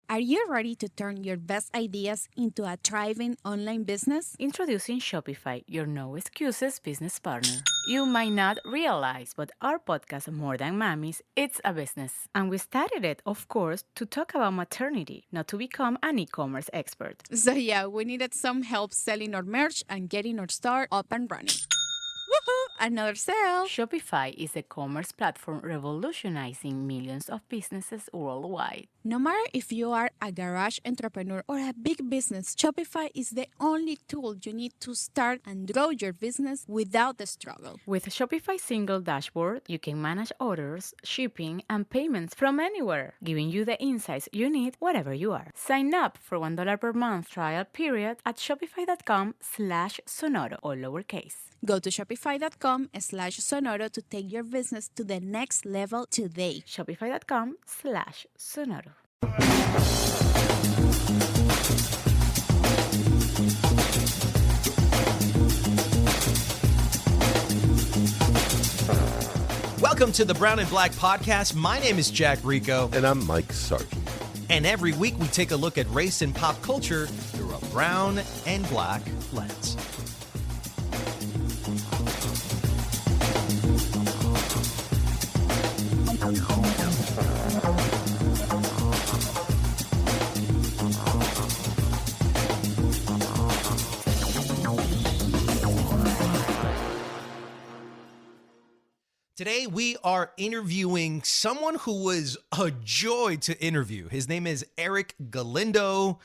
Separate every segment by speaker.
Speaker 1: Are you ready to turn your best ideas into a thriving online business?
Speaker 2: Introducing Shopify, your no excuses business partner. You might not realize, but our podcast, More Than Mammies, it's a business. And we started it, of course, to talk about maternity, not to become an e-commerce expert.
Speaker 1: So yeah, we needed some help selling our merch and getting our store up and running. Woohoo! Another sale!
Speaker 2: Shopify is a commerce platform revolutionizing millions of businesses worldwide.
Speaker 1: No matter if you are a garage entrepreneur or a big business, Shopify is the only tool you need to start and grow your business without the struggle.
Speaker 2: With Shopify's single dashboard, you can manage orders, shipping, and payments from anywhere, giving you the insights you need wherever you are. Sign up for $1 per month trial period at shopify.com/Sonoro, all lowercase.
Speaker 1: Go to shopify.com/Sonoro to take your business to the next level today.
Speaker 2: Shopify.com/Sonoro.
Speaker 3: Welcome to the Brown and Black Podcast. My name is Jack Rico.
Speaker 4: And I'm Mike Sargent.
Speaker 3: And every week we take a look at race and pop culture through a brown and black lens. Today, we are interviewing someone who was a joy to interview. His name is Erick Galindo,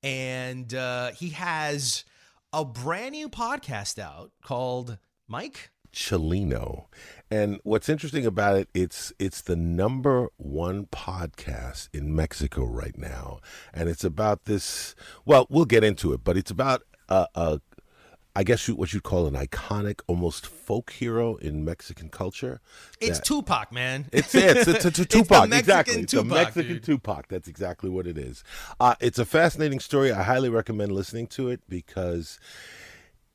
Speaker 3: and he has a brand new podcast out called Mike
Speaker 4: Chalino. And what's interesting about it, it's the number one podcast in Mexico right now. And it's about this, well, we'll get into it, but it's about I guess what you'd call an iconic, almost folk hero in Mexican culture.
Speaker 3: It's Tupac, man.
Speaker 4: It's Tupac,
Speaker 3: it's the
Speaker 4: exactly. It's
Speaker 3: Tupac,
Speaker 4: the Mexican
Speaker 3: dude.
Speaker 4: Tupac. That's exactly what it is. It's a fascinating story. I highly recommend listening to it because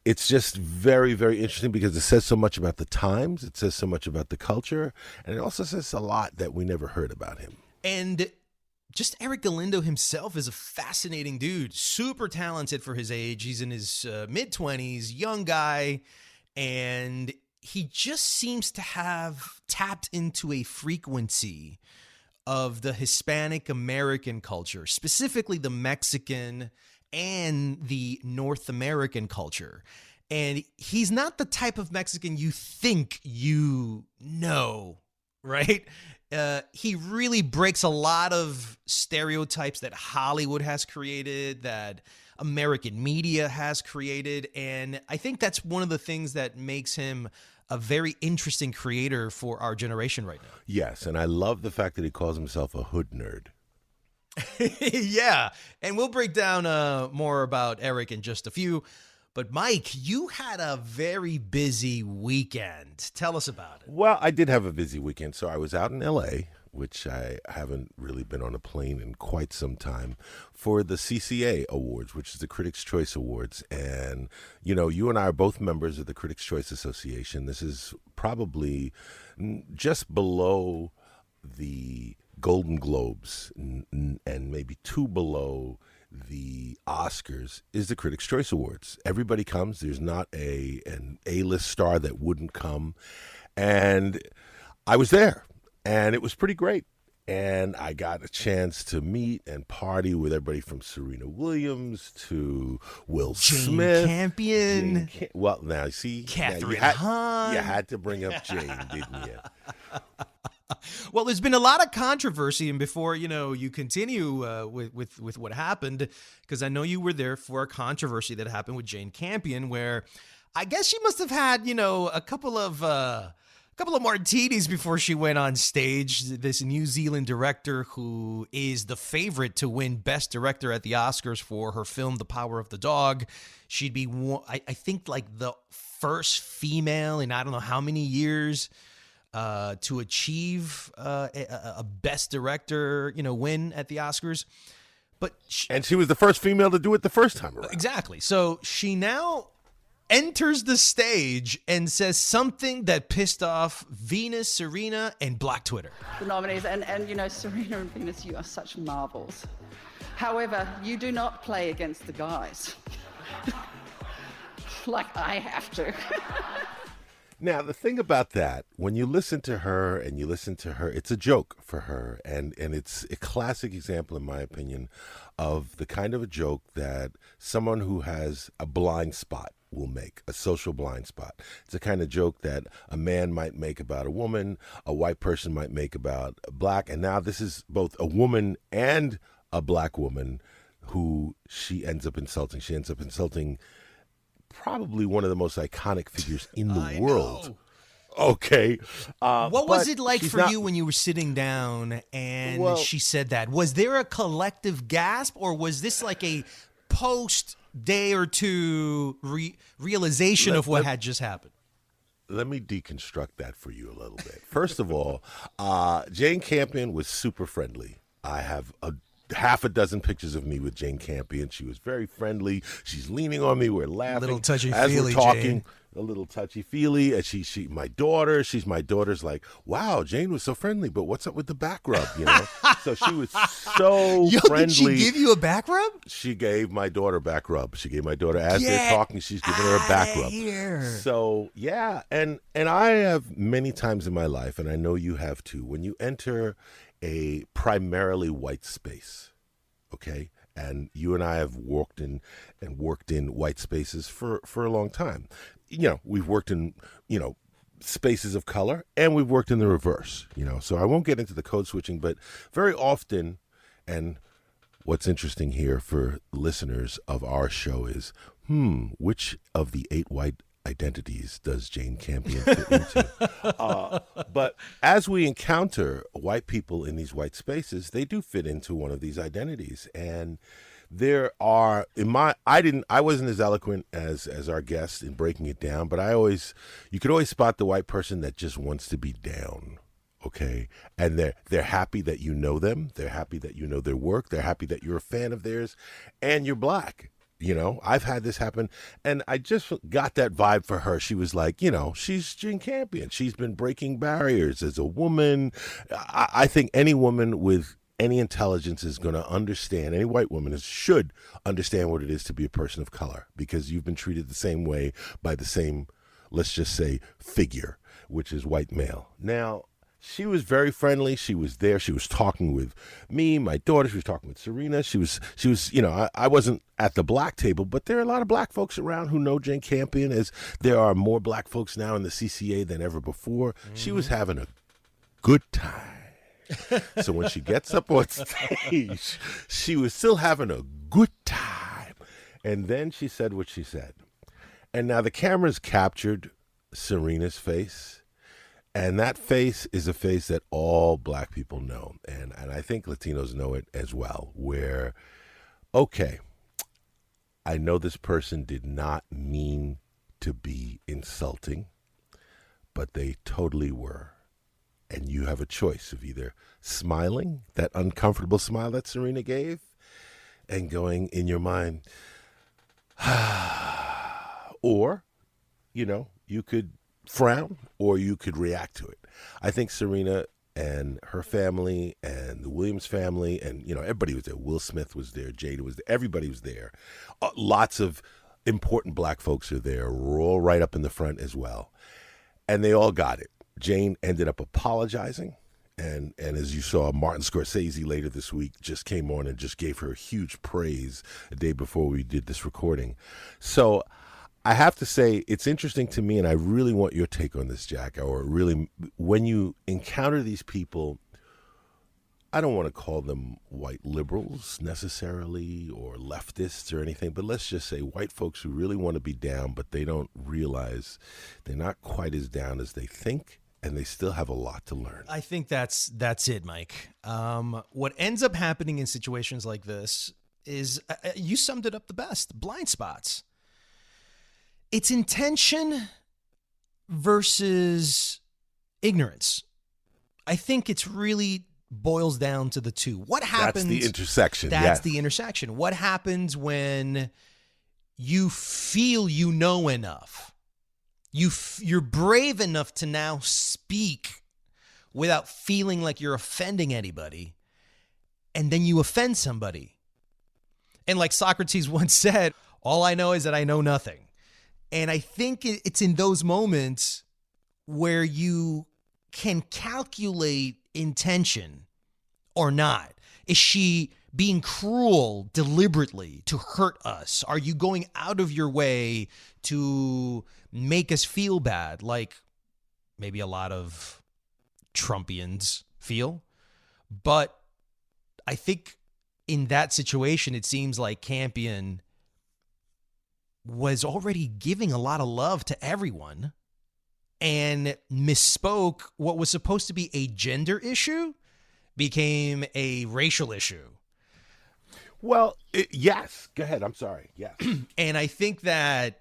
Speaker 4: it's just very, very interesting because it says so much about the times. It says so much about the culture. And it also says a lot that we never heard about him.
Speaker 3: And just Erick Galindo himself is a fascinating dude, super talented for his age. He's in his mid-20s, young guy, and he just seems to have tapped into a frequency of the Hispanic American culture, specifically the Mexican and the North American culture. And he's not the type of Mexican you think you know, right? He really breaks a lot of stereotypes that Hollywood has created, that American media has created. And I think that's one of the things that makes him a very interesting creator for our generation right now.
Speaker 4: Yes, and I love the fact that he calls himself a hood nerd.
Speaker 3: Yeah, and we'll break down more about Erick in just a few. But Mike, you had a very busy weekend. Tell us about it.
Speaker 4: Well, I did have a busy weekend. So I was out in L.A., which I haven't really been on a plane in quite some time, for the CCA Awards, which is the Critics' Choice Awards. And, you know, you and I are both members of the Critics' Choice Association. This is probably just below the Golden Globes and maybe two below the Oscars is the Critics' Choice Awards. Everybody comes. There's not an A-list star that wouldn't come. And I was there, and it was pretty great. And I got a chance to meet and party with everybody from Serena Williams to Will Smith.
Speaker 3: Campion.
Speaker 4: Well, now, see,
Speaker 3: Catherine
Speaker 4: Hahn. You had to bring up Jane, didn't you?
Speaker 3: Well, there's been a lot of controversy, and before you continue with what happened, because I know you were there for a controversy that happened with Jane Campion, where I guess she must have had a couple of martinis before she went on stage. This New Zealand director who is the favorite to win Best Director at the Oscars for her film The Power of the Dog. She'd be, I think, like the first female in I don't know how many years to achieve a Best Director, win at the Oscars. But
Speaker 4: she was the first female to do it the first time around.
Speaker 3: Exactly. So she now enters the stage and says something that pissed off Venus, Serena, and Black Twitter.
Speaker 5: The nominees, and Serena and Venus, you are such marvels. However, you do not play against the guys. Like I have to.
Speaker 4: Now, the thing about that, when you listen to her, it's a joke for her. And it's a classic example, in my opinion, of the kind of a joke that someone who has a blind spot will make, a social blind spot. It's the kind of joke that a man might make about a woman, a white person might make about a black. And now this is both a woman and a black woman who she ends up insulting. She ends up insulting probably one of the most iconic figures in the world. Okay.
Speaker 3: What was it like for you when you were sitting down and she said that? Was there a collective gasp, or was this like a post-day or two realization of what had just happened?
Speaker 4: Let me deconstruct that for you a little bit. First of all, Jane Campion was super friendly. I have half a dozen pictures of me with Jane Campion. She was very friendly. She's leaning on me. We're laughing.
Speaker 3: A little touchy-feely,
Speaker 4: as we're talking.
Speaker 3: Jane.
Speaker 4: A little touchy-feely. And she's my daughter's like, wow, Jane was so friendly, but what's up with the back rub, you know? So she was so friendly.
Speaker 3: Did she give you a back rub?
Speaker 4: She gave my daughter a back rub. She gave my daughter, as they're talking, she's giving her a back rub.
Speaker 3: Here.
Speaker 4: So, yeah. And I have many times in my life, and I know you have too, when you enter a primarily white space, okay? And you and I have worked in white spaces for a long time. You know, we've worked in, spaces of color, and we've worked in the reverse, So I won't get into the code switching, but very often, and what's interesting here for listeners of our show is, which of the 8 white identities does Jane Campion fit into? But as we encounter white people in these white spaces, they do fit into one of these identities. And there are, I wasn't as eloquent as our guest in breaking it down, but you could always spot the white person that just wants to be down. Okay. And they're happy that you know them. They're happy that you know their work. They're happy that you're a fan of theirs, and you're black. I've had this happen, and I just got that vibe for her. She was like, she's Jane Campion. She's been breaking barriers as a woman. I think any woman with any intelligence is going to understand, any white woman should understand what it is to be a person of color, because you've been treated the same way by the same, let's just say, figure, which is white male. Now, she was very friendly. She was there. She was talking with me, my daughter. She was talking with Serena. She was. I wasn't at the black table, but there are a lot of black folks around who know Jane Campion, as there are more black folks now in the CCA than ever before. Mm-hmm. She was having a good time. So when she gets up on stage, she was still having a good time. And then she said what she said. And now the cameras captured Serena's face. And that face is a face that all black people know. And I think Latinos know it as well, where, okay, I know this person did not mean to be insulting, but they totally were. And you have a choice of either smiling, that uncomfortable smile that Serena gave, and going in your mind, or, you could frown, or you could react to it. I think Serena and her family and the Williams family and, everybody was there. Will Smith was there. Jada was there. Everybody was there. Lots of important black folks are there. We're all right up in the front as well. And they all got it. Jane ended up apologizing. And as you saw, Martin Scorsese later this week just came on and just gave her huge praise a day before we did this recording. So I have to say, it's interesting to me, and I really want your take on this, Jack, or really, when you encounter these people, I don't want to call them white liberals necessarily, or leftists or anything, but let's just say white folks who really want to be down, but they don't realize they're not quite as down as they think, and they still have a lot to learn.
Speaker 3: I think that's it, Mike. What ends up happening in situations like this is, you summed it up the best, blind spots. It's intention versus ignorance. I think it's really boils down to the two. What happens?
Speaker 4: That's the intersection.
Speaker 3: That's the intersection. What happens when you feel you know enough? You're brave enough to now speak without feeling like you're offending anybody, and then you offend somebody. And like Socrates once said, all I know is that I know nothing. And I think it's in those moments where you can calculate intention or not. Is she being cruel deliberately to hurt us? Are you going out of your way to make us feel bad, like maybe a lot of Trumpians feel? But I think in that situation, it seems like Campion was already giving a lot of love to everyone and misspoke. What was supposed to be a gender issue became a racial issue.
Speaker 4: Well, yes. Go ahead. I'm sorry. Yes.
Speaker 3: And I think that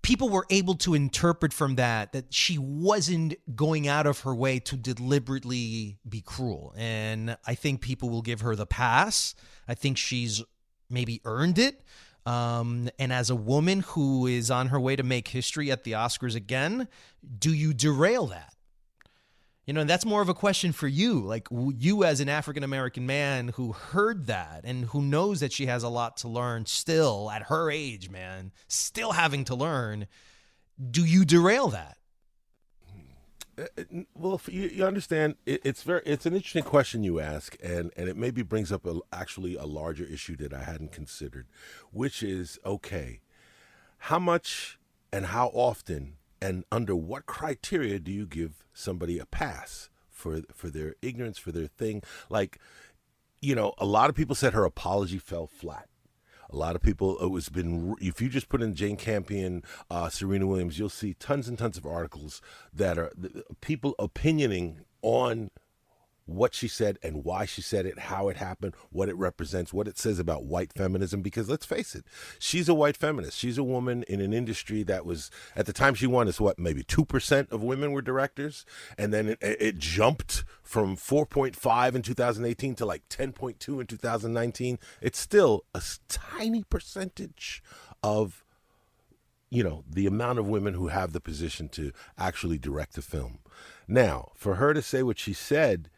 Speaker 3: people were able to interpret from that she wasn't going out of her way to deliberately be cruel. And I think people will give her the pass. I think she's maybe earned it. And as a woman who is on her way to make history at the Oscars again, do you derail that? You know, that's more of a question for you. Like, you as an African-American man who heard that and who knows that she has a lot to learn still at her age, man, still having to learn. Do you derail that?
Speaker 4: Well, you understand, it's an interesting question you ask, and it maybe brings up actually a larger issue that I hadn't considered, which is, okay, how much and how often and under what criteria do you give somebody a pass for their ignorance, for their thing? Like, you know, a lot of people said her apology fell flat. A lot of people, if you just put in Jane Campion, Serena Williams, you'll see tons and tons of articles that are people opinioning on what she said and why she said it, how it happened, what it represents, what it says about white feminism. Because let's face it, she's a white feminist. She's a woman in an industry that was, at the time she won, is what, maybe 2% of women were directors. And then it jumped from 4.5 in 2018 to like 10.2 in 2019. It's still a tiny percentage of, you know, the amount of women who have the position to actually direct a film. Now, for her to say what she said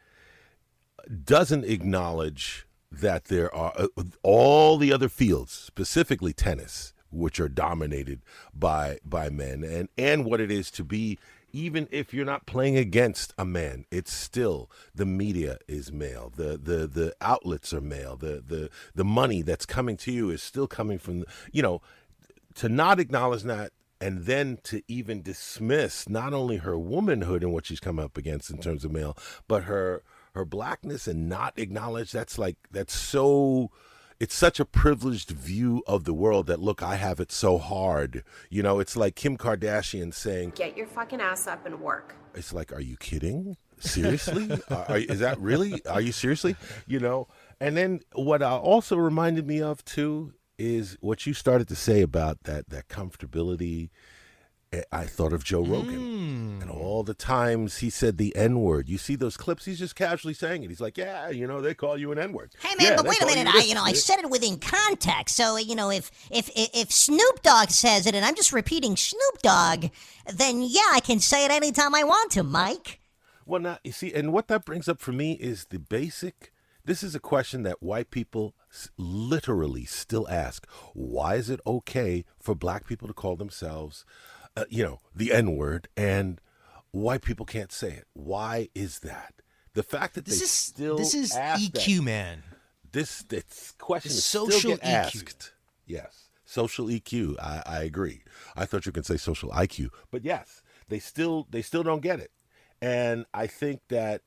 Speaker 4: doesn't acknowledge that there are all the other fields, specifically tennis, which are dominated by men, and what it is to be, even if you're not playing against a man, it's still, the media is male, the outlets are male, the money that's coming to you is still coming from, you know, to not acknowledge that. And then to even dismiss not only her womanhood and what she's come up against in terms of male, but her blackness, and not acknowledge it's such a privileged view of the world that, look, I have it so hard. You know, it's like Kim Kardashian saying,
Speaker 6: get your fucking ass up and work.
Speaker 4: It's like, are you kidding? Seriously? Is that really? Are you seriously? You know, and then what also reminded me of too is what you started to say about that comfortability. I thought of Joe Rogan and all the times he said the N-word. You see those clips, he's just casually saying it. He's like, yeah, you know, they call you an N-word.
Speaker 7: Hey, man, but wait a minute. I said it within context. So, you know, if Snoop Dogg says it and I'm just repeating Snoop Dogg, then yeah, I can say it anytime I want to, Mike.
Speaker 4: Well, now, you see, and what that brings up for me is the basic, this is a question that white people literally still ask. Why is it okay for black people to call themselves the N-word, and white people can't say it? Why is that? The fact that this is
Speaker 3: EQ, man.
Speaker 4: This question is
Speaker 3: social
Speaker 4: still get
Speaker 3: EQ.
Speaker 4: asked. Yes, social EQ. I agree. I thought you could say social IQ, but yes, they still don't get it. And I think that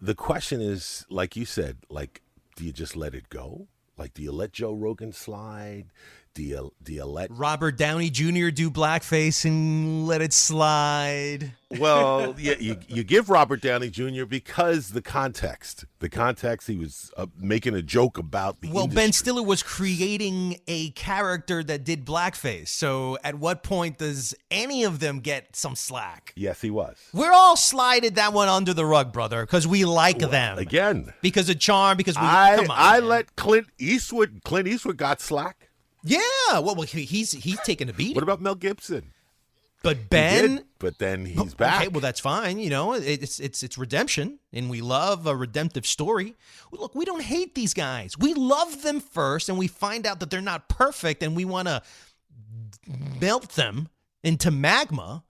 Speaker 4: the question is, like you said, like, do you just let it go? Like, do you let Joe Rogan slide? Do you let
Speaker 3: Robert Downey Jr. do blackface and let it slide?
Speaker 4: Well, yeah, you give Robert Downey Jr. because the context, he was making a joke about the industry.
Speaker 3: Ben Stiller was creating a character that did blackface. So at what point does any of them get some slack?
Speaker 4: Yes, he was.
Speaker 3: We're all slided that one under the rug, brother, because we like them.
Speaker 4: Again.
Speaker 3: Because of charm, because come on.
Speaker 4: I let Clint Eastwood got slack.
Speaker 3: Yeah, well, he's taking a beating.
Speaker 4: What about Mel Gibson?
Speaker 3: But Ben,
Speaker 4: He did, but then he's back.
Speaker 3: Okay, well that's fine. You know, it's redemption, and we love a redemptive story. Look, we don't hate these guys. We love them first, and we find out that they're not perfect, and we want to melt them into magma.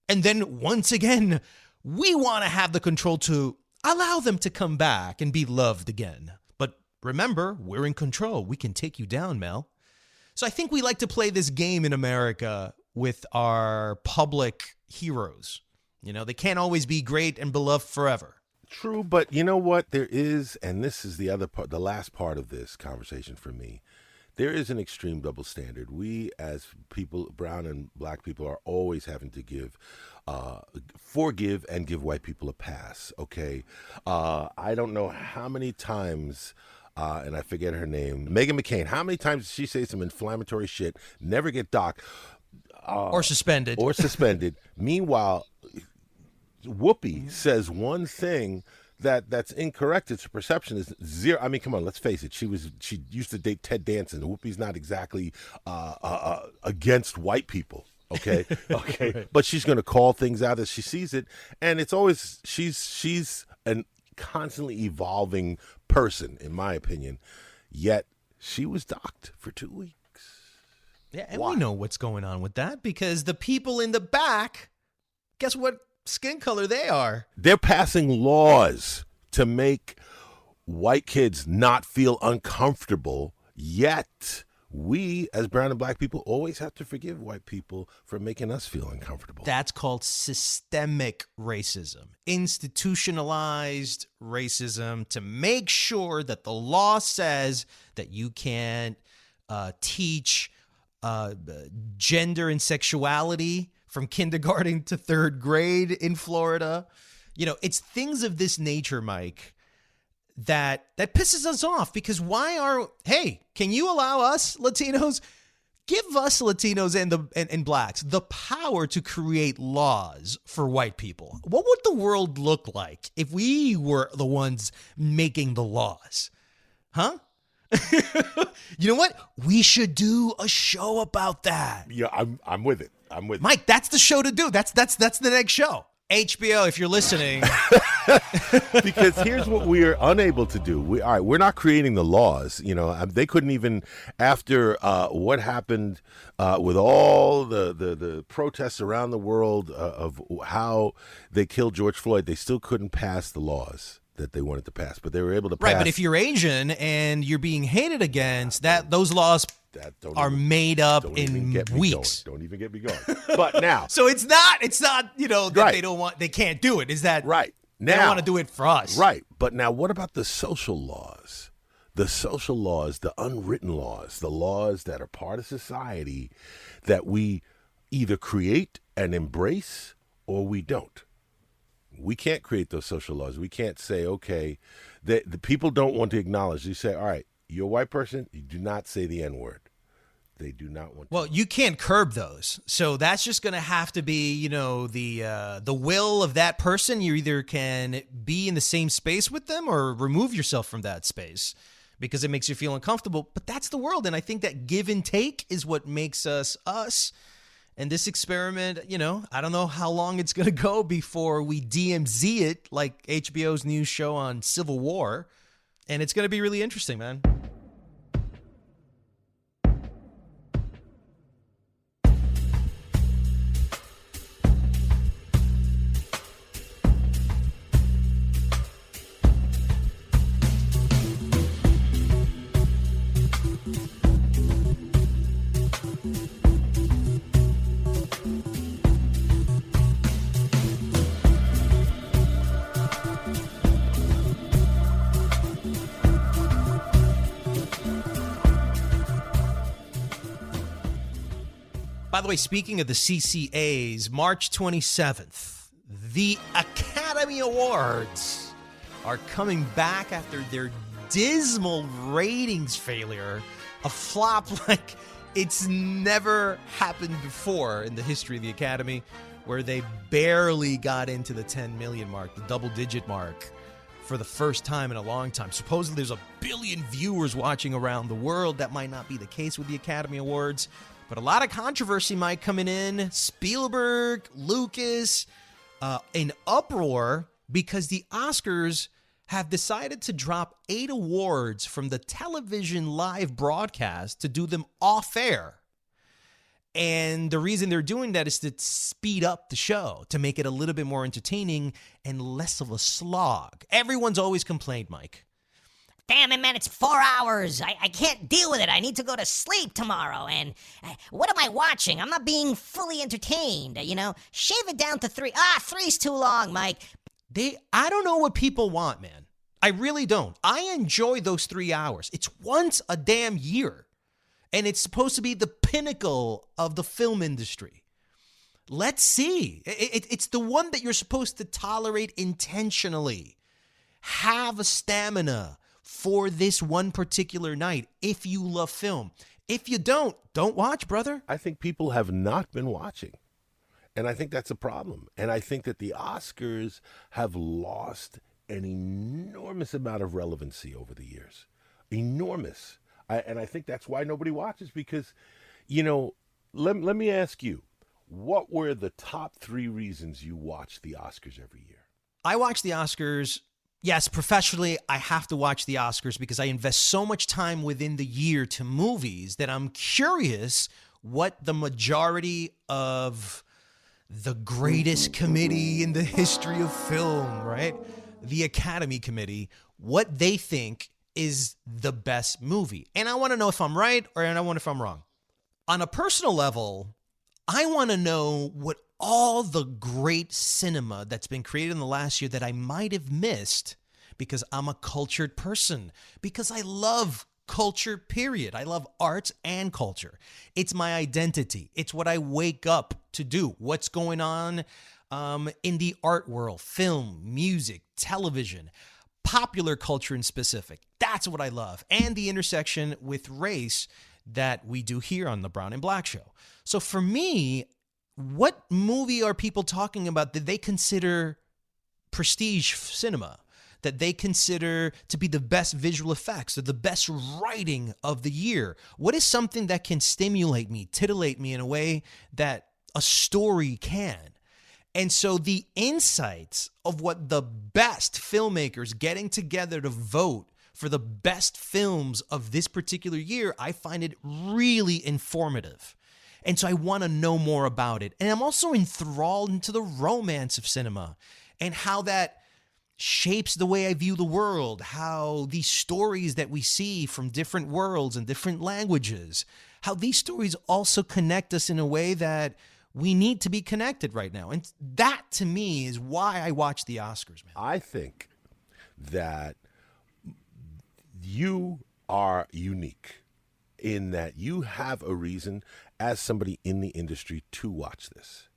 Speaker 3: And then once again, we want to have the control to allow them to come back and be loved again. But remember, we're in control. We can take you down, Mel. So I think we like to play this game in America with our public heroes. You know, they can't always be great and beloved forever.
Speaker 4: True, but you know what? There is, and this is the other part, the last part of this conversation for me. There is an extreme double standard. We, as people, brown and black people, are always having to forgive and give white people a pass, okay? I don't know how many times, and I forget her name, Meghan McCain, how many times did she say some inflammatory shit, never get docked?
Speaker 3: Or suspended.
Speaker 4: Meanwhile, Whoopi says one thing that's incorrect. Its perception is zero. I mean, come on, let's face it. She used to date Ted Danson. Whoopi's not exactly against white people. Okay, okay, right. But she's going to call things out as she sees it, and it's always she's a constantly evolving person, in my opinion. Yet she was docked for 2 weeks.
Speaker 3: Yeah, and we know what's going on with that because the people in the back, guess what skin color they are?
Speaker 4: They're passing laws to make white kids not feel uncomfortable, yet we, as brown and black people, always have to forgive white people for making us feel uncomfortable.
Speaker 3: That's called systemic racism, institutionalized racism, to make sure that the law says that you can't teach gender and sexuality from kindergarten to third grade in Florida. You know, it's things of this nature, Mike, that pisses us off because hey, can you allow us Latinos, give us Latinos and blacks the power to create laws for white people? What would the world look like if we were the ones making the laws? Huh? You know what? We should do a show about that.
Speaker 4: Yeah, I'm with it. I'm with
Speaker 3: Mike, that's the show to do. That's the next show. HBO, if you're listening.
Speaker 4: Because here's what we are unable to do. We're not creating the laws. You know, they couldn't even, after what happened with all the protests around the world of how they killed George Floyd, they still couldn't pass the laws that they wanted to pass, but they were able to pass.
Speaker 3: Right, but if you're Asian and you're being hated against, those laws are made up in weeks.
Speaker 4: Don't even get me going. But now,
Speaker 3: so it's not you know that
Speaker 4: right.
Speaker 3: they can't do it. Is that
Speaker 4: right? Now,
Speaker 3: they don't want to do it for us,
Speaker 4: right? But now, what about the social laws? The social laws, the unwritten laws, the laws that are part of society that we either create and embrace or we don't. We can't create those social laws. We can't say, okay, the people don't want to acknowledge. You say, all right, you're a white person, you do not say the N-word. They do not want to.
Speaker 3: Well, you can't curb those. So that's just going to have to be, you know, the will of that person. You either can be in the same space with them or remove yourself from that space because it makes you feel uncomfortable. But that's the world. And I think that give and take is what makes us us. And this experiment, you know, I don't know how long it's going to go before we DMZ it like HBO's new show on Civil War. And it's going to be really interesting, man. By the way, speaking of the CCAs, March 27th, the Academy Awards are coming back after their dismal ratings failure, a flop like it's never happened before in the history of the Academy, where they barely got into the 10 million mark, the double-digit mark, for the first time in a long time. Supposedly there's 1 billion viewers watching around the world. That might not be the case with the Academy Awards. But a lot of controversy, Mike, coming in. Spielberg, Lucas, an uproar because the Oscars have decided to drop 8 awards from the television live broadcast to do them off air. And the reason they're doing that is to speed up the show, to make it a little bit more entertaining and less of a slog. Everyone's always complained, Mike.
Speaker 7: Damn it, man, it's 4 hours. I can't deal with it. I need to go to sleep tomorrow. And what am I watching? I'm not being fully entertained, you know? Shave it down to 3. 3's too long, Mike.
Speaker 3: I don't know what people want, man. I really don't. I enjoy those 3 hours. It's once a damn year. And it's supposed to be the pinnacle of the film industry. Let's see. It's the one that you're supposed to tolerate intentionally. Have a stamina for this one particular night if you love film. If you don't watch, brother.
Speaker 4: I think people have not been watching. And I think that's a problem. And I think that the Oscars have lost an enormous amount of relevancy over the years. Enormous. And I think that's why nobody watches because, you know, let me ask you, what were the top 3 reasons you watch the Oscars every year?
Speaker 3: I watch the Oscars. Yes, professionally, I have to watch the Oscars because I invest so much time within the year to movies that I'm curious what the majority of the greatest committee in the history of film, right? The Academy Committee, what they think is the best movie. And I want to know if I'm right or I want to know if I'm wrong. On a personal level, I want to know what all the great cinema that's been created in the last year that I might have missed because I'm a cultured person, because I love culture, period. I love arts and culture. It's my identity. It's what I wake up to do. What's going on in the art world, film, music, television, popular culture in specific. That's what I love. And the intersection with race that we do here on the Brown and Black Show. So for me, what movie are people talking about that they consider prestige cinema, that they consider to be the best visual effects or the best writing of the year? What is something that can stimulate me, titillate me in a way that a story can? And so the insights of what the best filmmakers getting together to vote for the best films of this particular year, I find it really informative. And so I want to know more about it. And I'm also enthralled into the romance of cinema and how that shapes the way I view the world, how these stories that we see from different worlds and different languages, how these stories also connect us in a way that we need to be connected right now. And that, to me, is why I watch the Oscars, man.
Speaker 4: I think that you are unique in that you have a reason as somebody in the industry to watch this.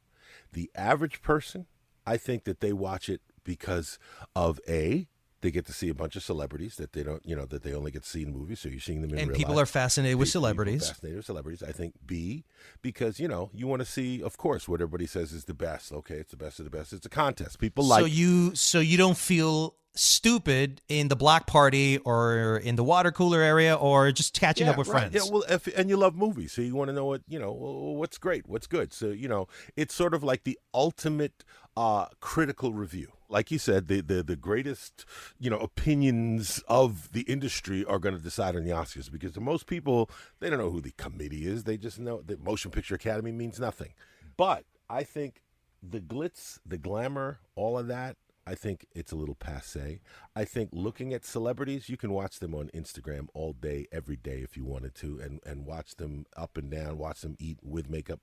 Speaker 4: The average person, I think that they watch it because of they get to see a bunch of celebrities that they don't, that they only get to see in movies. So you're seeing them in real life.
Speaker 3: And people are fascinated with celebrities.
Speaker 4: Fascinated with celebrities. I think B, because, you want to see, of course, what everybody says is the best. Okay, it's the best of the best. It's a contest. People like.
Speaker 3: So you don't feel stupid in the block party or in the water cooler area or just catching up with friends.
Speaker 4: Yeah, well, and you love movies, so you want to know what's great, what's good. So it's sort of like the ultimate critical review. Like you said, the greatest opinions of the industry are going to decide on the Oscars because to most people they don't know who the committee is. They just know the Motion Picture Academy means nothing. But I think the glitz, the glamour, all of that, I think it's a little passé. I think looking at celebrities, you can watch them on Instagram all day, every day if you wanted to, and watch them up and down, watch them eat with makeup,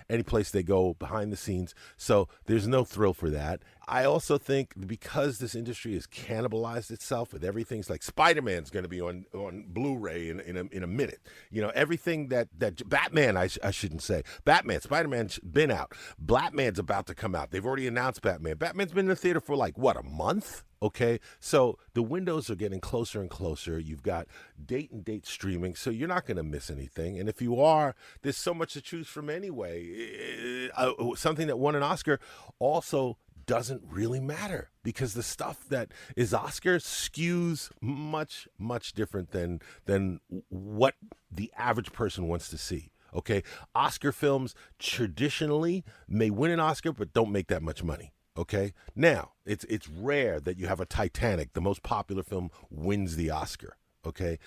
Speaker 4: any place they go behind the scenes. So there's no thrill for that. I also think because this industry has cannibalized itself with everything, it's like Spider-Man's going to be on Blu-ray in a minute. Everything that Batman, I shouldn't say. Spider-Man's been out. Batman's about to come out. They've already announced Batman. Batman's been in the theater for a month? Okay, so the windows are getting closer and closer. You've got date streaming, so you're not going to miss anything. And if you are, there's so much to choose from anyway. Something that won an Oscar also doesn't really matter because the stuff that is Oscar skews much, much different than what the average person wants to see. Okay, Oscar films traditionally may win an Oscar, but don't make that much money. Okay, now it's rare that you have a Titanic, the most popular film, wins the Oscar. Okay,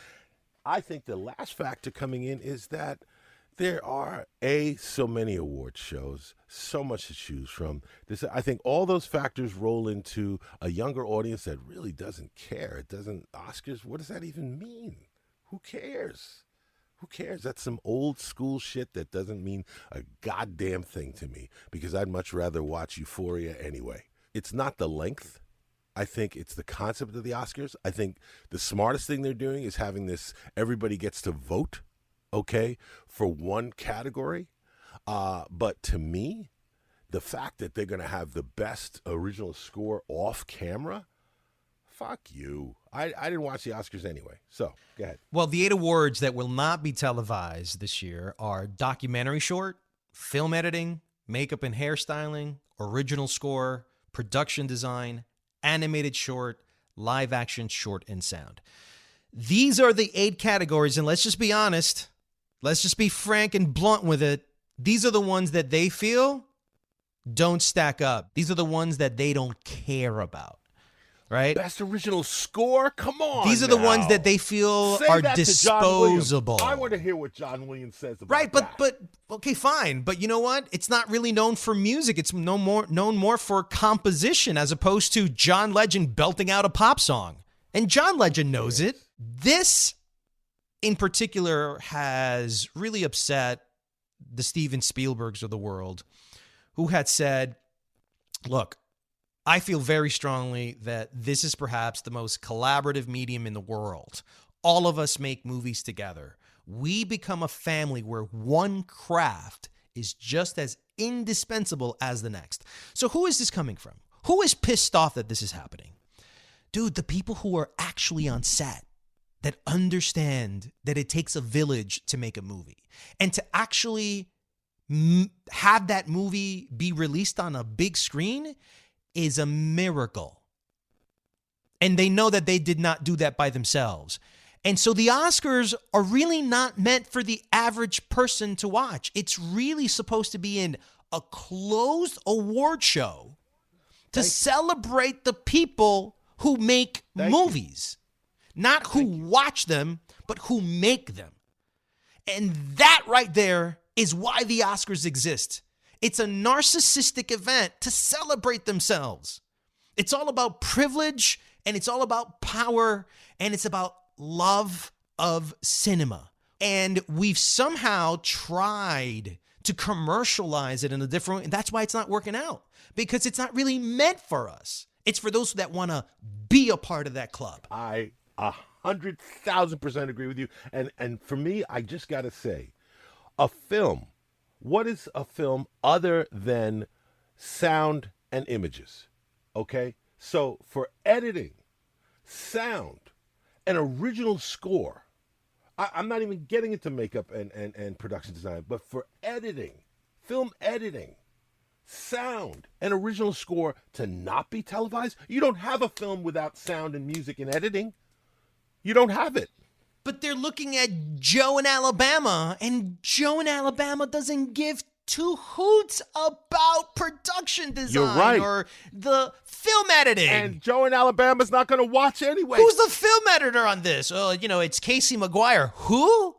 Speaker 4: I think the last factor coming in is that there are so many award shows, so much to choose from. I think all those factors roll into a younger audience that really doesn't care. It doesn't Oscars. What does that even mean? Who cares? Who cares? That's some old school shit that doesn't mean a goddamn thing to me, because I'd much rather watch Euphoria anyway. It's not the length. I think it's the concept of the Oscars. I think the smartest thing they're doing is having this, everybody gets to vote, okay, for one category. But to me, the fact that they're going to have the best original score off camera, fuck you. I didn't watch the Oscars anyway, so go ahead.
Speaker 3: Well, the 8 awards that will not be televised this year are documentary short, film editing, makeup and hairstyling, original score, production design, animated short, live action short, and sound. These are the 8 categories, and let's just be honest. Let's just be frank and blunt with it. These are the ones that they feel don't stack up. These are the ones that they don't care about. Right?
Speaker 4: Best original score? Come on.
Speaker 3: These are the ones that they feel are disposable.
Speaker 4: I want to hear what John Williams says about
Speaker 3: right,
Speaker 4: that.
Speaker 3: but okay, fine. But you know what? It's not really known for music. It's known more for composition, as opposed to John Legend belting out a pop song. And John Legend knows it. This in particular has really upset the Steven Spielbergs of the world, who had said, look, I feel very strongly that this is perhaps the most collaborative medium in the world. All of us make movies together. We become a family where one craft is just as indispensable as the next. So who is this coming from? Who is pissed off that this is happening? Dude, the people who are actually on set, that understand that it takes a village to make a movie, and to actually have that movie be released on a big screen is a miracle. And they know that they did not do that by themselves. And so the Oscars are really not meant for the average person to watch. It's really supposed to be in a closed award show to celebrate the people who make movies. Not who watch them, but who make them. And that right there is why the Oscars exist. It's a narcissistic event to celebrate themselves. It's all about privilege, and it's all about power, and it's about love of cinema. And we've somehow tried to commercialize it in a different way, and that's why it's not working out, because it's not really meant for us. It's for those that want to be a part of that club.
Speaker 4: I 100,000% agree with you. And for me, I just got to say, a film, what is a film other than sound and images? Okay? So for editing, sound, and original score, I'm not even getting into makeup and production design, but for editing, film editing, sound, and original score to not be televised, you don't have a film without sound and music and editing. You don't have it.
Speaker 3: But they're looking at Joe in Alabama, and Joe in Alabama doesn't give two hoots about production design.
Speaker 4: You're right.
Speaker 3: Or the film editing.
Speaker 4: And Joe in Alabama's not going to watch anyway.
Speaker 3: Who's the film editor on this? Oh, it's Casey McGuire. Who?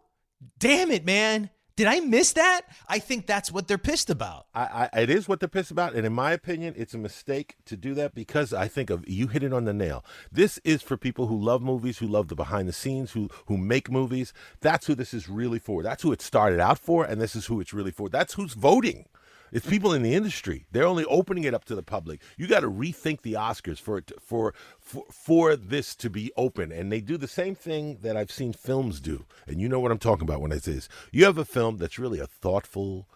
Speaker 3: Damn it, man. Did I miss that? I think that's what they're pissed about.
Speaker 4: It is what they're pissed about, and in my opinion, it's a mistake to do that, because I think you hit it on the nail. This is for people who love movies, who love the behind the scenes, who make movies. That's who this is really for. That's who it started out for, and this is who it's really for. That's who's voting. It's people in the industry. They're only opening it up to the public. You got to rethink the Oscars for this to be open. And they do the same thing that I've seen films do. And you know what I'm talking about when I say this. You have a film that's really a thoughtful,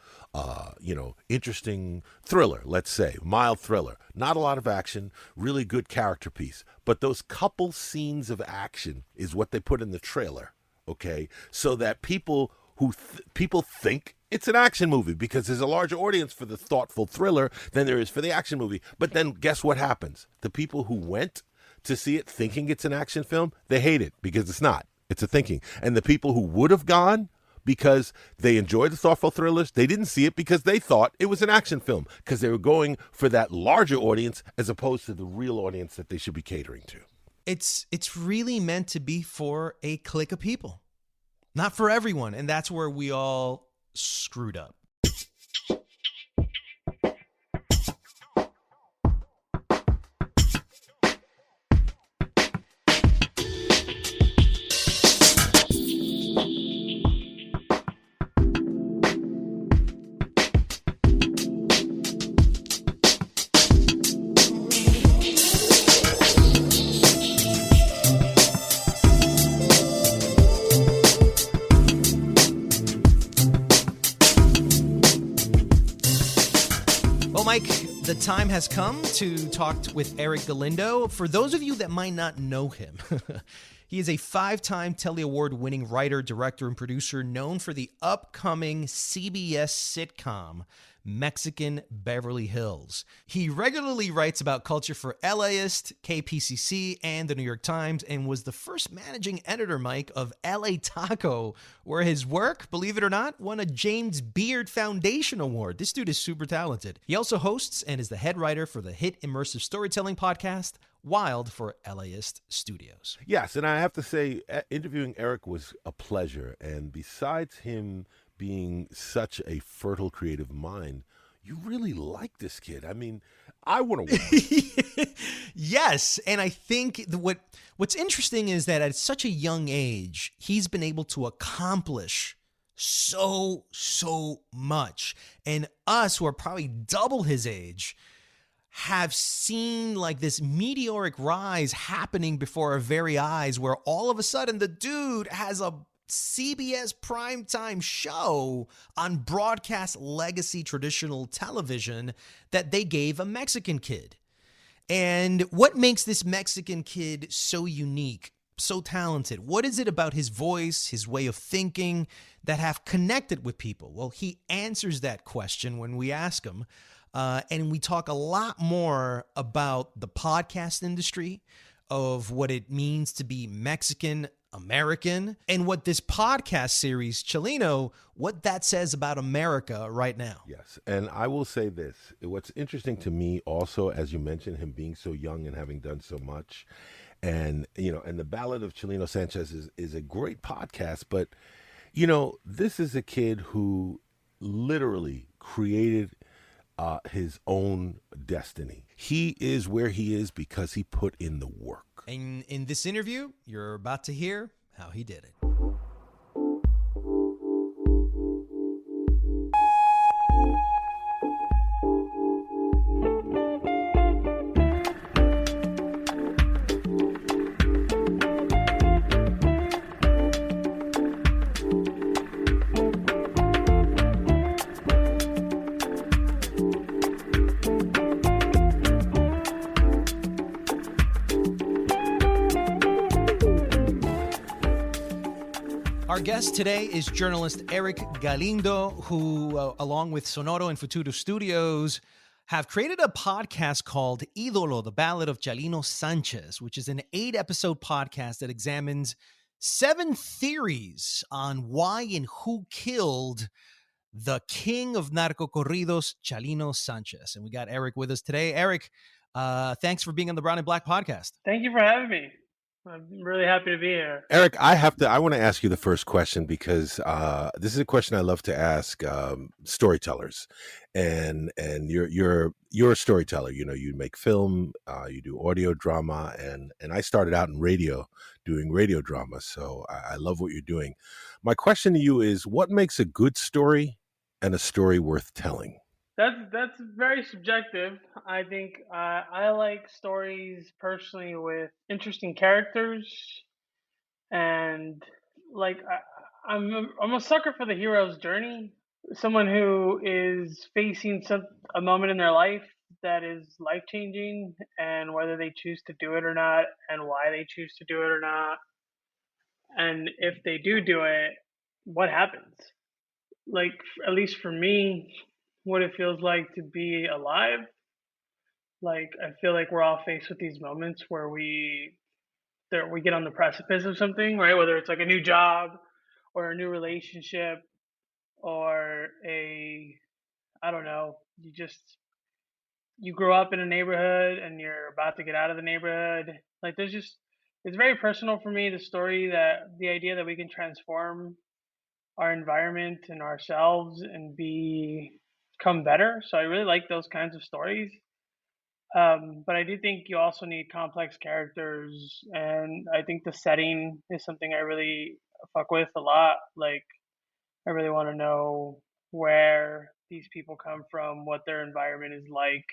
Speaker 4: interesting thriller, let's say, mild thriller. Not a lot of action, really good character piece. But those couple scenes of action is what they put in the trailer, okay? So that people think it's an action movie, because there's a larger audience for the thoughtful thriller than there is for the action movie. But then guess what happens? The people who went to see it thinking it's an action film, they hate it because it's not. It's a thinking. And the people who would have gone because they enjoyed the thoughtful thrillers. They didn't see it because they thought it was an action film, because they were going for that larger audience as opposed to the real audience that they should be catering to.
Speaker 3: It's really meant to be for a clique of people, not for everyone. And that's where we all screwed up. Mike, the time has come to talk with Erick Galindo. For those of you that might not know him, he is a 5-time Telly Award-winning writer, director, and producer known for the upcoming CBS sitcom Mexican Beverly Hills. He regularly writes about culture for LAist, KPCC, and the New York Times, and was the first managing editor, Mike, of LA Taco, where his work, believe it or not, won a James Beard Foundation Award. This dude is super talented. He also hosts and is the head writer for the hit immersive storytelling podcast Wild for LAist Studios.
Speaker 4: Yes, and I have to say, interviewing Erick was a pleasure, and besides him being such a fertile creative mind, you really like this kid. I mean, I want to work.
Speaker 3: Yes, and I think what's interesting is that at such a young age, he's been able to accomplish so much. And us, who are probably double his age, have seen like this meteoric rise happening before our very eyes, where all of a sudden the dude has a CBS primetime show on broadcast legacy traditional television that they gave a Mexican kid. And what makes this Mexican kid so unique, so talented? What is it about his voice, his way of thinking that have connected with people? Well, he answers that question when we ask him. And we talk a lot more about the podcast industry, of what it means to be Mexican American, and what this podcast series, Chalino, what that says about America right now.
Speaker 4: Yes, and I will say this. What's interesting to me also, as you mentioned, him being so young and having done so much, and, you know, and the Ballad of Chalino Sánchez is a great podcast, but, you know, this is a kid who literally created his own destiny. He is where he is because he put in the work.
Speaker 3: And in this interview, you're about to hear how he did it. Our guest today is journalist Erick Galindo, who, along with Sonoro and Futuro Studios, have created a podcast called Idolo, the Ballad of Chalino Sánchez, which is an 8-episode podcast that examines 7 theories on why and who killed the king of Narco Corridos, Chalino Sánchez. And we got Erick with us today. Erick, thanks for being on the Brown and Black podcast.
Speaker 8: Thank you for having me. I'm really happy to be here.
Speaker 4: Erick, I want to ask you the first question because this is a question I love to ask storytellers, and you're a storyteller. You know, you make film, you do audio drama, and I started out in radio doing radio drama, so I love what you're doing. My question to you is, what makes a good story and a story worth telling?
Speaker 8: That's very subjective. I think I like stories personally with interesting characters, and like I'm a sucker for the hero's journey. Someone who is facing a moment in their life that is life changing, and whether they choose to do it or not, and why they choose to do it or not, and if they do it, what happens? Like, at least for me, what it feels like to be alive. Like, I feel like we're all faced with these moments where we get on the precipice of something, right? Whether it's like a new job or a new relationship, or I don't know, you grow up in a neighborhood and you're about to get out of the neighborhood. Like it's very personal for me, the idea that we can transform our environment and ourselves and become better. So I really like those kinds of stories. But I do think you also need complex characters, and I think the setting is something I really fuck with a lot. Like, I really want to know where these people come from, what their environment is like,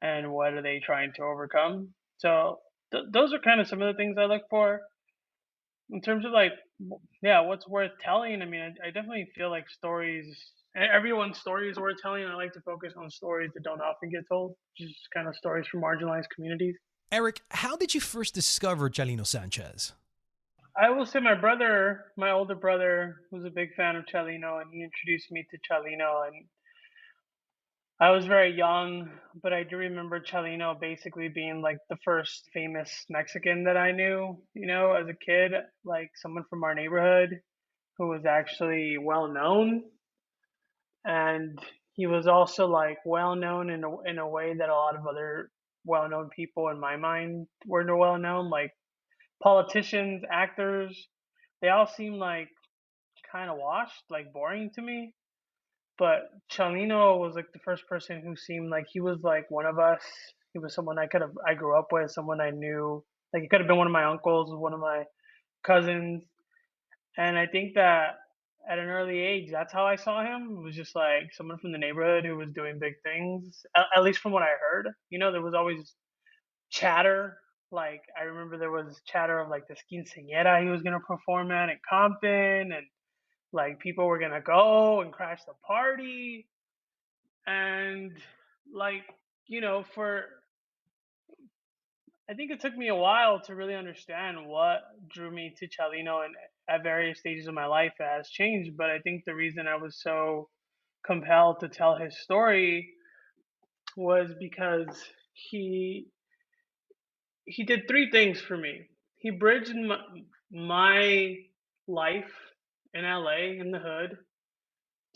Speaker 8: and what are they trying to overcome. So those are kind of some of the things I look for in terms of like, yeah, what's worth telling. I mean, I definitely feel like everyone's story is worth telling. I like to focus on stories that don't often get told, just kind of stories from marginalized communities.
Speaker 3: Erick, how did you first discover Chalino Sánchez?
Speaker 8: I will say my older brother, was a big fan of Chalino, and he introduced me to Chalino. And I was very young, but I do remember Chalino basically being like the first famous Mexican that I knew, as a kid, like someone from our neighborhood who was actually well known. And he was also like well known in a way that a lot of other well known people in my mind were well known, like politicians, actors. They all seem like kind of washed, like boring to me. But Chalino was like the first person who seemed like he was like one of us. He was someone I grew up with, someone I knew. Like he could have been one of my uncles, one of my cousins. And I think that at an early age, that's how I saw him. It was just like someone from the neighborhood who was doing big things, at least from what I heard. There was always chatter. Like, I remember there was chatter of like this quinceañera he was going to perform at in Compton, and like people were going to go and crash the party. And like, I think it took me a while to really understand what drew me to Chalino, and at various stages of my life it has changed. But I think the reason I was so compelled to tell his story was because he did three things for me. He bridged my life in LA in the hood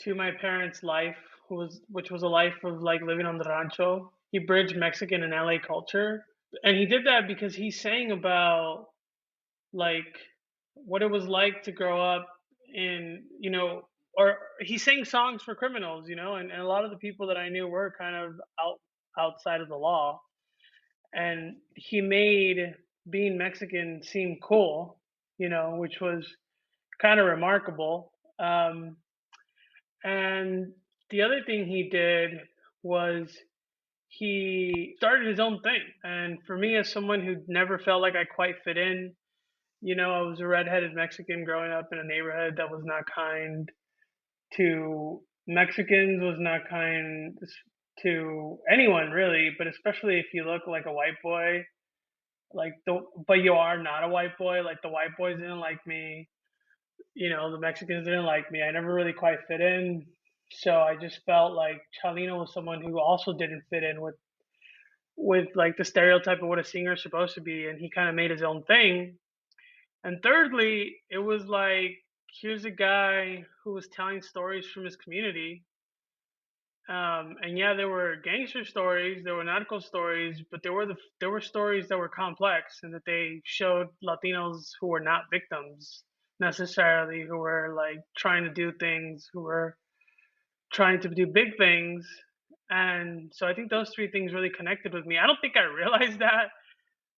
Speaker 8: to my parents' life, which was a life of like living on the rancho. He bridged Mexican and LA culture. And he did that because he sang about like what it was like to grow up in, or he sang songs for criminals, and a lot of the people that I knew were kind of outside of the law. And he made being Mexican seem cool, which was kind of remarkable. And the other thing he did was he started his own thing. And for me, as someone who never felt like I quite fit in, I was a redheaded Mexican growing up in a neighborhood that was not kind to Mexicans, was not kind to anyone really, but especially if you look like a white boy, but you are not a white boy. Like the white boys didn't like me, the Mexicans didn't like me. I never really quite fit in. So I just felt like Chalino was someone who also didn't fit in with like the stereotype of what a singer is supposed to be, and he kind of made his own thing. And thirdly, it was like, here's a guy who was telling stories from his community. And yeah, there were gangster stories, there were narco stories, but there were stories that were complex, and that they showed Latinos who were not victims necessarily, who were like trying to do things, who were trying to do big things. And so I think those three things really connected with me. I don't think I realized that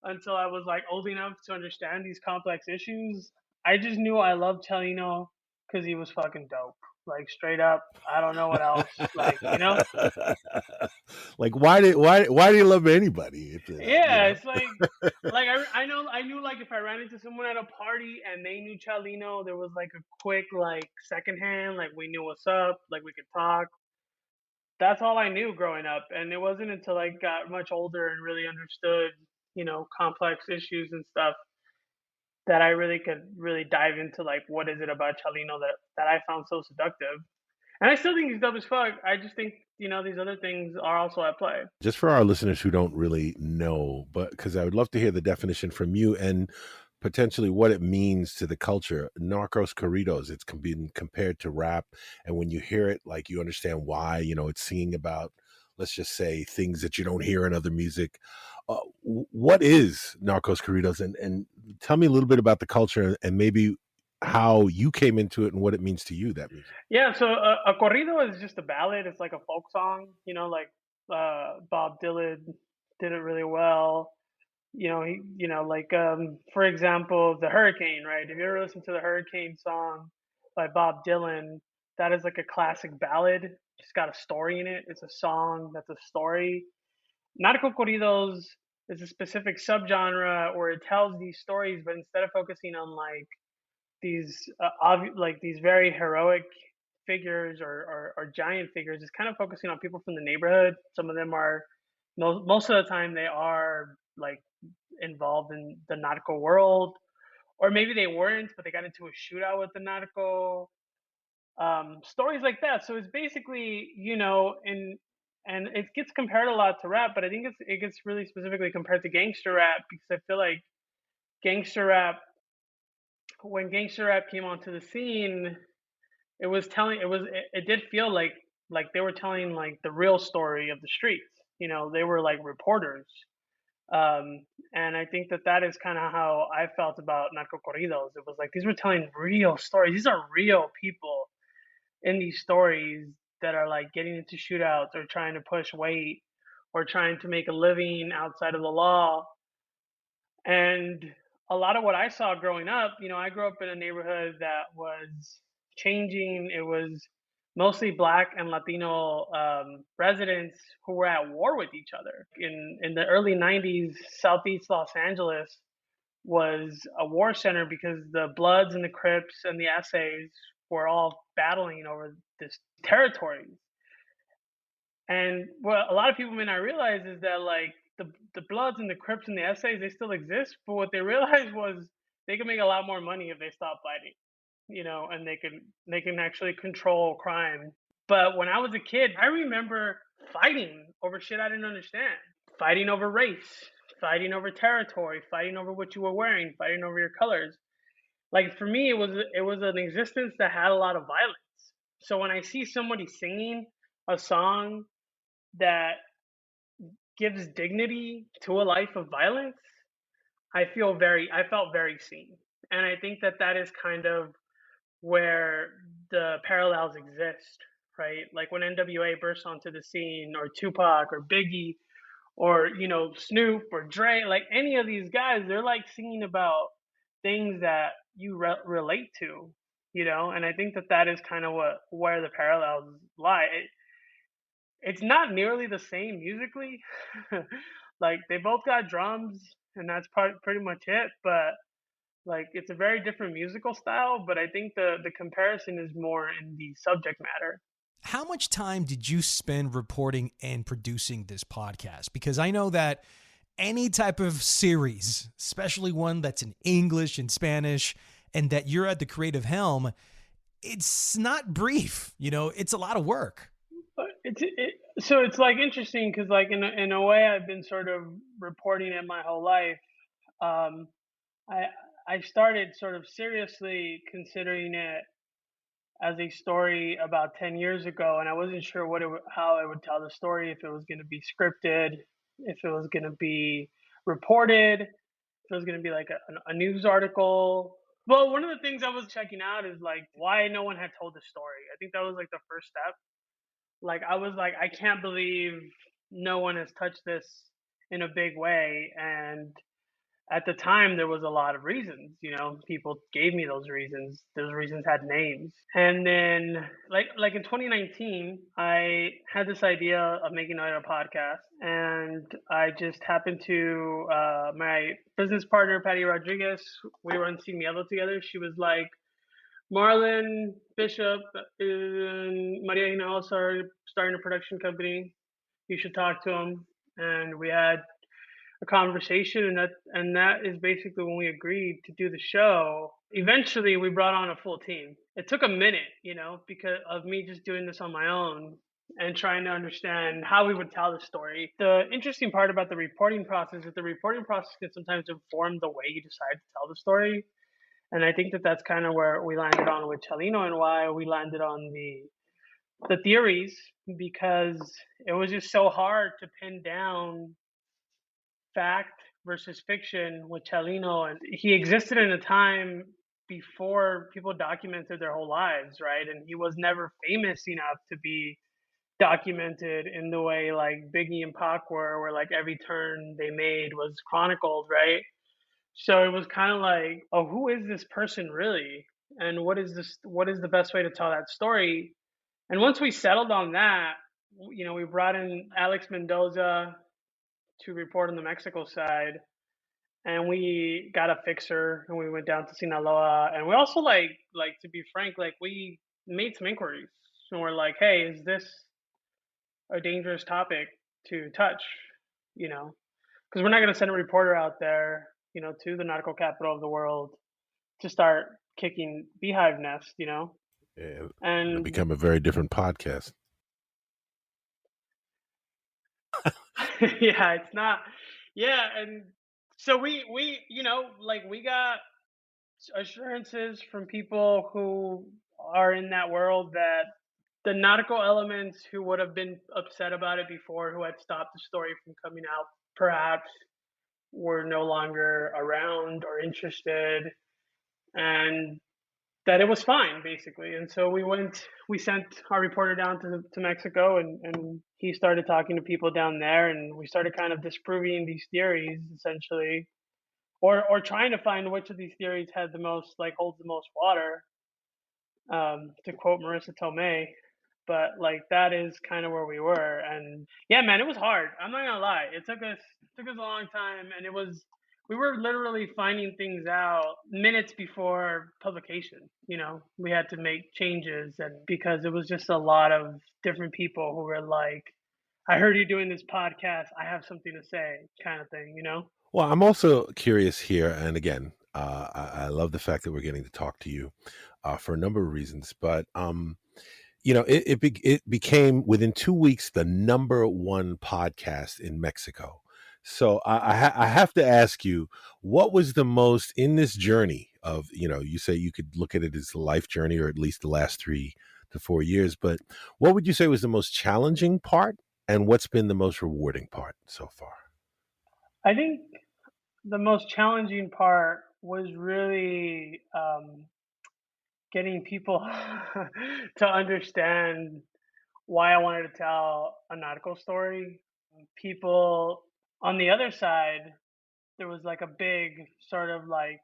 Speaker 8: until I was like old enough to understand these complex issues. I just knew I loved Chalino because he was fucking dope. Like straight up, I don't know what else. Like,
Speaker 4: Like why do you love anybody?
Speaker 8: Yeah, it's like I knew like if I ran into someone at a party and they knew Chalino, there was like a quick like secondhand, like we knew what's up, like we could talk. That's all I knew growing up, and it wasn't until I got much older and really understood, complex issues and stuff, that I really could really dive into like what is it about Chalino that I found so seductive. And I still think he's dope as fuck. I just think, these other things are also at play.
Speaker 4: Just for our listeners who don't really know, but because I would love to hear the definition from you, and potentially what it means to the culture. Narcos Corridos, it's been compared to rap, and when you hear it, like, you understand why. It's singing about, let's just say, things that you don't hear in other music. What is Narcos Corridos, and tell me a little bit about the culture and maybe how you came into it and what it means to you, that music.
Speaker 8: Yeah, so a corrido is just a ballad. It's like a folk song, like Bob Dylan did it really well. For example, the Hurricane, right? If you ever listen to the Hurricane song by Bob Dylan, that is like a classic ballad. It's got a story in it. It's a song that's a story. Narco Corridos is a specific subgenre where it tells these stories, but instead of focusing on like these these very heroic figures or giant figures, it's kind of focusing on people from the neighborhood. Some of them are, most of the time, they are like involved in the narco world, or maybe they weren't, but they got into a shootout with the narco. Stories like that. So it's basically, and it gets compared a lot to rap, but I think it gets really specifically compared to gangster rap, because I feel like gangster rap, when gangster rap came onto the scene, it did feel like they were telling like the real story of the streets. They were like reporters. And I think that is kind of how I felt about Narco Corridos. It was like, these were telling real stories. These are real people in these stories that are like getting into shootouts or trying to push weight or trying to make a living outside of the law. And a lot of what I saw growing up, I grew up in a neighborhood that was changing. It was mostly Black and Latino residents who were at war with each other. In the early 90s, Southeast Los Angeles was a war center because the Bloods and the Crips and the Essays were all battling over this territory. And what a lot of people may not realize is that like the Bloods and the Crips and the Essays, they still exist, but what they realized was they can make a lot more money if they stop fighting, and they can actually control crime. But when I was a kid, I remember fighting over shit I didn't understand, fighting over race, fighting over territory, fighting over what you were wearing, fighting over your colors. Like for me, it was an existence that had a lot of violence. So when I see somebody singing a song that gives dignity to a life of violence, I felt very seen. And I think that is kind of where the parallels exist, right? Like when NWA burst onto the scene, or Tupac or Biggie, or Snoop or Dre, like any of these guys, they're like singing about things that you relate to, and I think that is kind of where the parallels lie. It's not nearly the same musically. Like they both got drums and that's pretty much it, but like it's a very different musical style. But I think the comparison is more in the subject matter.
Speaker 3: How much time did you spend reporting and producing this podcast? Because I know that any type of series, especially one that's in English and Spanish, and that you're at the creative helm, it's not brief. It's a lot of work.
Speaker 8: So it's like interesting because like in a way I've been sort of reporting it my whole life. I started sort of seriously considering it as a story about 10 years ago, and I wasn't sure how I would tell the story, if it was going to be scripted, if it was going to be reported, if it was going to be like a news article. Well, one of the things I was checking out is like why no one had told the story. I think that was like the first step. Like I was like, I can't believe no one has touched this in a big way. And at the time there was a lot of reasons, people gave me those reasons. Those reasons had names. And then like in 2019, I had this idea of making a podcast, and I just happened to my business partner Patty Rodriguez, we were on Sin Miedo together. She was like, Marlon Bishop and Maria Hinaos are starting a production company. You should talk to them. And we had a conversation, and that is basically when we agreed to do the show. Eventually, we brought on a full team. It took a minute, because of me just doing this on my own. and trying to understand how we would tell the story. The interesting part about the reporting process is the reporting process can sometimes inform the way you decide to tell the story. And I think that that's kind of where we landed on with Chalino and why we landed on the theories, because it was just so hard to pin down fact versus fiction with Chalino. And he existed in a time before people documented their whole lives, right? And he was never famous enough to be documented in the way like Biggie and Pac were, where like every turn they made was chronicled, right? So it was kind of like, oh, who is this person really? And what is the best way to tell that story? And once we settled on that, we brought in Alex Mendoza to report on the Mexico side, and we got a fixer, and we went down to Sinaloa, and we also like to be frank, like we made some inquiries, and we're like, hey, is this a dangerous topic to touch? Because we're not going to send a reporter out there, to the narco capital of the world to start kicking beehive nests.
Speaker 4: Yeah, it'll
Speaker 8: And
Speaker 4: become a very different podcast.
Speaker 8: yeah, it's not. Yeah, and so we got assurances from people who are in that world that the nautical elements who would have been upset about it before, who had stopped the story from coming out, perhaps were no longer around or interested, and that it was fine, basically. And so we sent our reporter down to Mexico, and he started talking to people down there, and we started kind of disproving these theories, essentially, or trying to find which of these theories had the most, like, holds the most water, to quote Marissa Tomei. But like that is kind of where we were, and yeah, man, it was hard. I'm not gonna lie, it took us a long time, and we were literally finding things out minutes before publication. We had to make changes, and because it was just a lot of different people who were like, I heard you doing this podcast, I have something to say, kind of thing.
Speaker 4: Well, I'm also curious here, and again, I love the fact that we're getting to talk to you for a number of reasons. But it became within 2 weeks the number one podcast in Mexico. So I have to ask you, what was the most in this journey of, you say you could look at it as a life journey, or at least the last 3 to 4 years, but what would you say was the most challenging part, and what's been the most rewarding part so far?
Speaker 8: I think the most challenging part was really getting people to understand why I wanted to tell a nautical story. People on the other side, there was like a big sort of like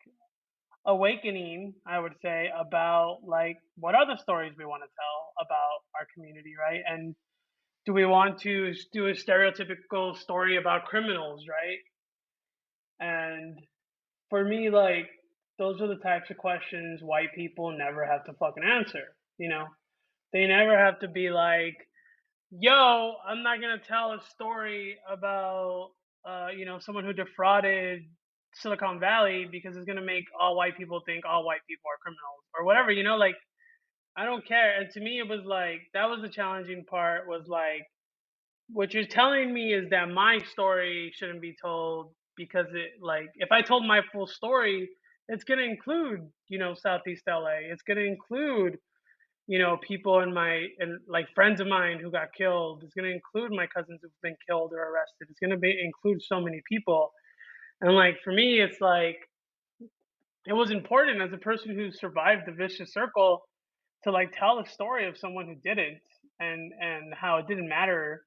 Speaker 8: awakening, I would say, about like what other stories we want to tell about our community, right? And do we want to do a stereotypical story about criminals, right? And for me, like, those are the types of questions white people never have to fucking answer. They never have to be like, yo, I'm not gonna tell a story about someone who defrauded Silicon Valley because it's gonna make all white people think all white people are criminals or whatever. Like, I don't care. And to me, it was like that was the challenging part. Was like, what you're telling me is that my story shouldn't be told because if I told my full story, it's gonna include Southeast LA. It's gonna include people and like friends of mine who got killed. It's going to include my cousins who've been killed or arrested. It's going to include so many people. And like for me, it's like it was important as a person who survived the vicious circle to like tell the story of someone who didn't, and how it didn't matter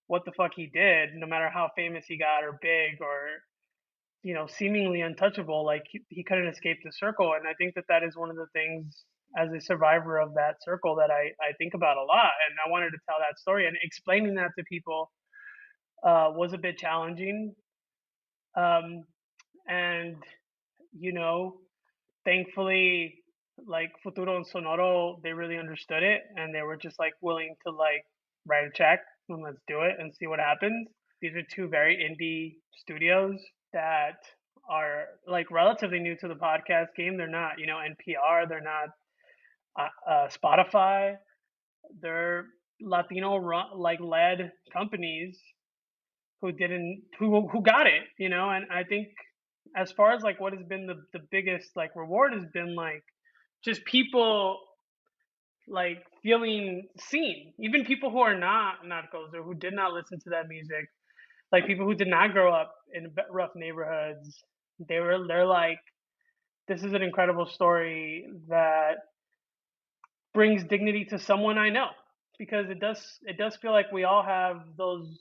Speaker 8: what the fuck he did, no matter how famous he got or big or seemingly untouchable. Like he couldn't escape the circle. And I think that is one of the things as a survivor of that circle that I think about a lot. And I wanted to tell that story, and explaining that to people was a bit challenging. And thankfully, like Futuro and Sonoro, they really understood it, and they were just like willing to like write a check and let's do it and see what happens. These are two very indie studios that are like relatively new to the podcast game. They're not, NPR. They're not Spotify. They're Latino like led companies who got it, you know. And I think as far as like what has been the biggest like reward has been like just people like feeling seen, even people who are not narcos or who did not listen to that music, like people who did not grow up in rough neighborhoods. They're like, this is an incredible story that brings dignity to someone I know, because it does feel like we all have those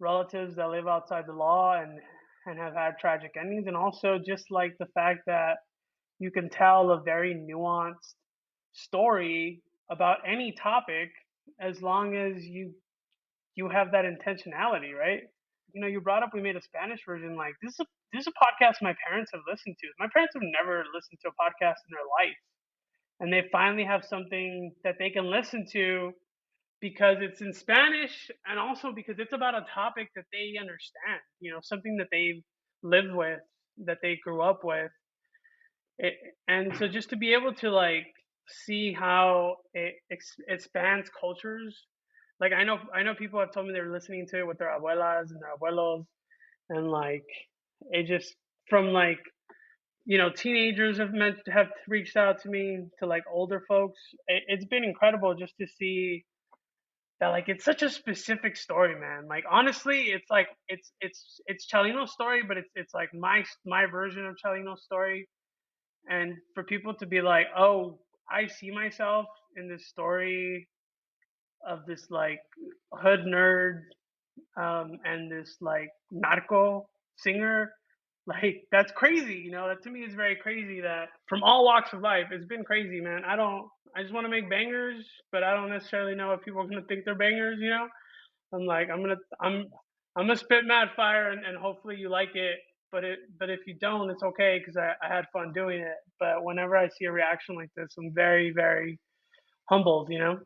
Speaker 8: relatives that live outside the law and have had tragic endings. And also just like the fact that you can tell a very nuanced story about any topic as long as you have that intentionality, right? You know, you brought up we made a Spanish version. Like this is a podcast my parents have listened to. My parents have never listened to a podcast in their life, and they finally have something that they can listen to because it's in Spanish, and also because it's about a topic that they understand, you know, something that they've lived with, that they grew up with. And so just to be able to like see how it spans cultures. Like I know people have told me they're listening to it with their abuelas and their abuelos, and like it just from like, you know, teenagers have reached out to me to like older folks. It's been incredible just to see that like it's such a specific story, man. Like honestly, it's like it's Chalino's story, but it's like my version of Chalino's story. And for people to be like, oh, I see myself in this story of this like hood nerd, and this like narco singer, like that's crazy, you know. That to me is very crazy. That from all walks of life, it's been crazy, man. I just want to make bangers, but I don't necessarily know if people are gonna think they're bangers, you know. I'm like, I'm gonna spit mad fire, and hopefully you like it. But if you don't, it's okay, because I had fun doing it. But whenever I see a reaction like this, I'm very, very humbled, you know.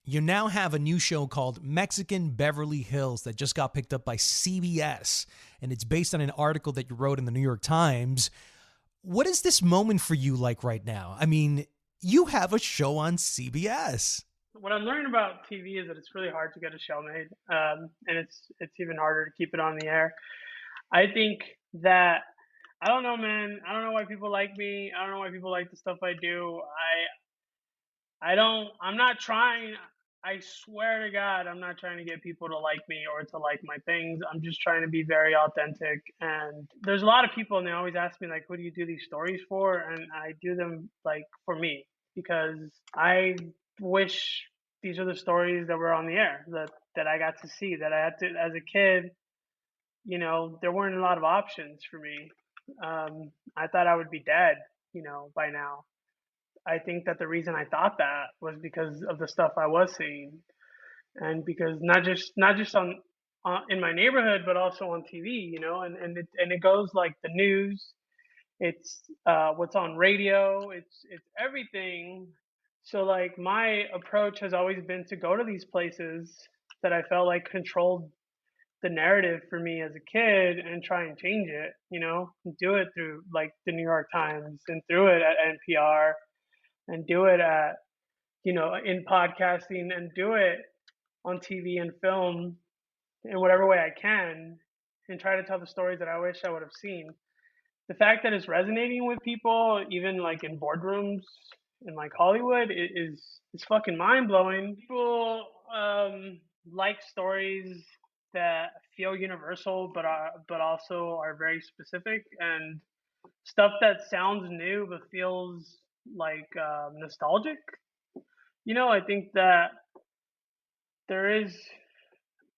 Speaker 3: You now have a new show called Mexican Beverly Hills that just got picked up by CBS, and it's based on an article that you wrote in the New York Times. What is this moment for you like right now? I mean, you have a show on CBS.
Speaker 8: What I'm learning about TV is that it's really hard to get a show made, and it's even harder to keep it on the air. I think that I don't know, man. I don't know why people like me. I don't know why people like the stuff I do. I'm not trying. I swear to God, I'm not trying to get people to like me or to like my things. I'm just trying to be very authentic. And there's a lot of people, and they always ask me like, who do you do these stories for? And I do them like for me, because I wish these are the stories that were on the air that I got to see, that I had to as a kid. You know, there weren't a lot of options for me. I thought I would be dead, you know, by now. I think that the reason I thought that was because of the stuff I was seeing, and because not just on in my neighborhood, but also on TV, you know, and it goes like the news, it's what's on radio, it's everything. So like my approach has always been to go to these places that I felt like controlled the narrative for me as a kid, and try and change it, you know, and do it through like the New York Times, and through it at NPR, and do it at, you know, in podcasting, and do it on TV and film in whatever way I can, and try to tell the stories that I wish I would have seen. The fact that it's resonating with people, even like in boardrooms in like Hollywood, is fucking mind blowing. People like stories that feel universal, but also are very specific, and stuff that sounds new but feels like nostalgic. You know, I think that there is,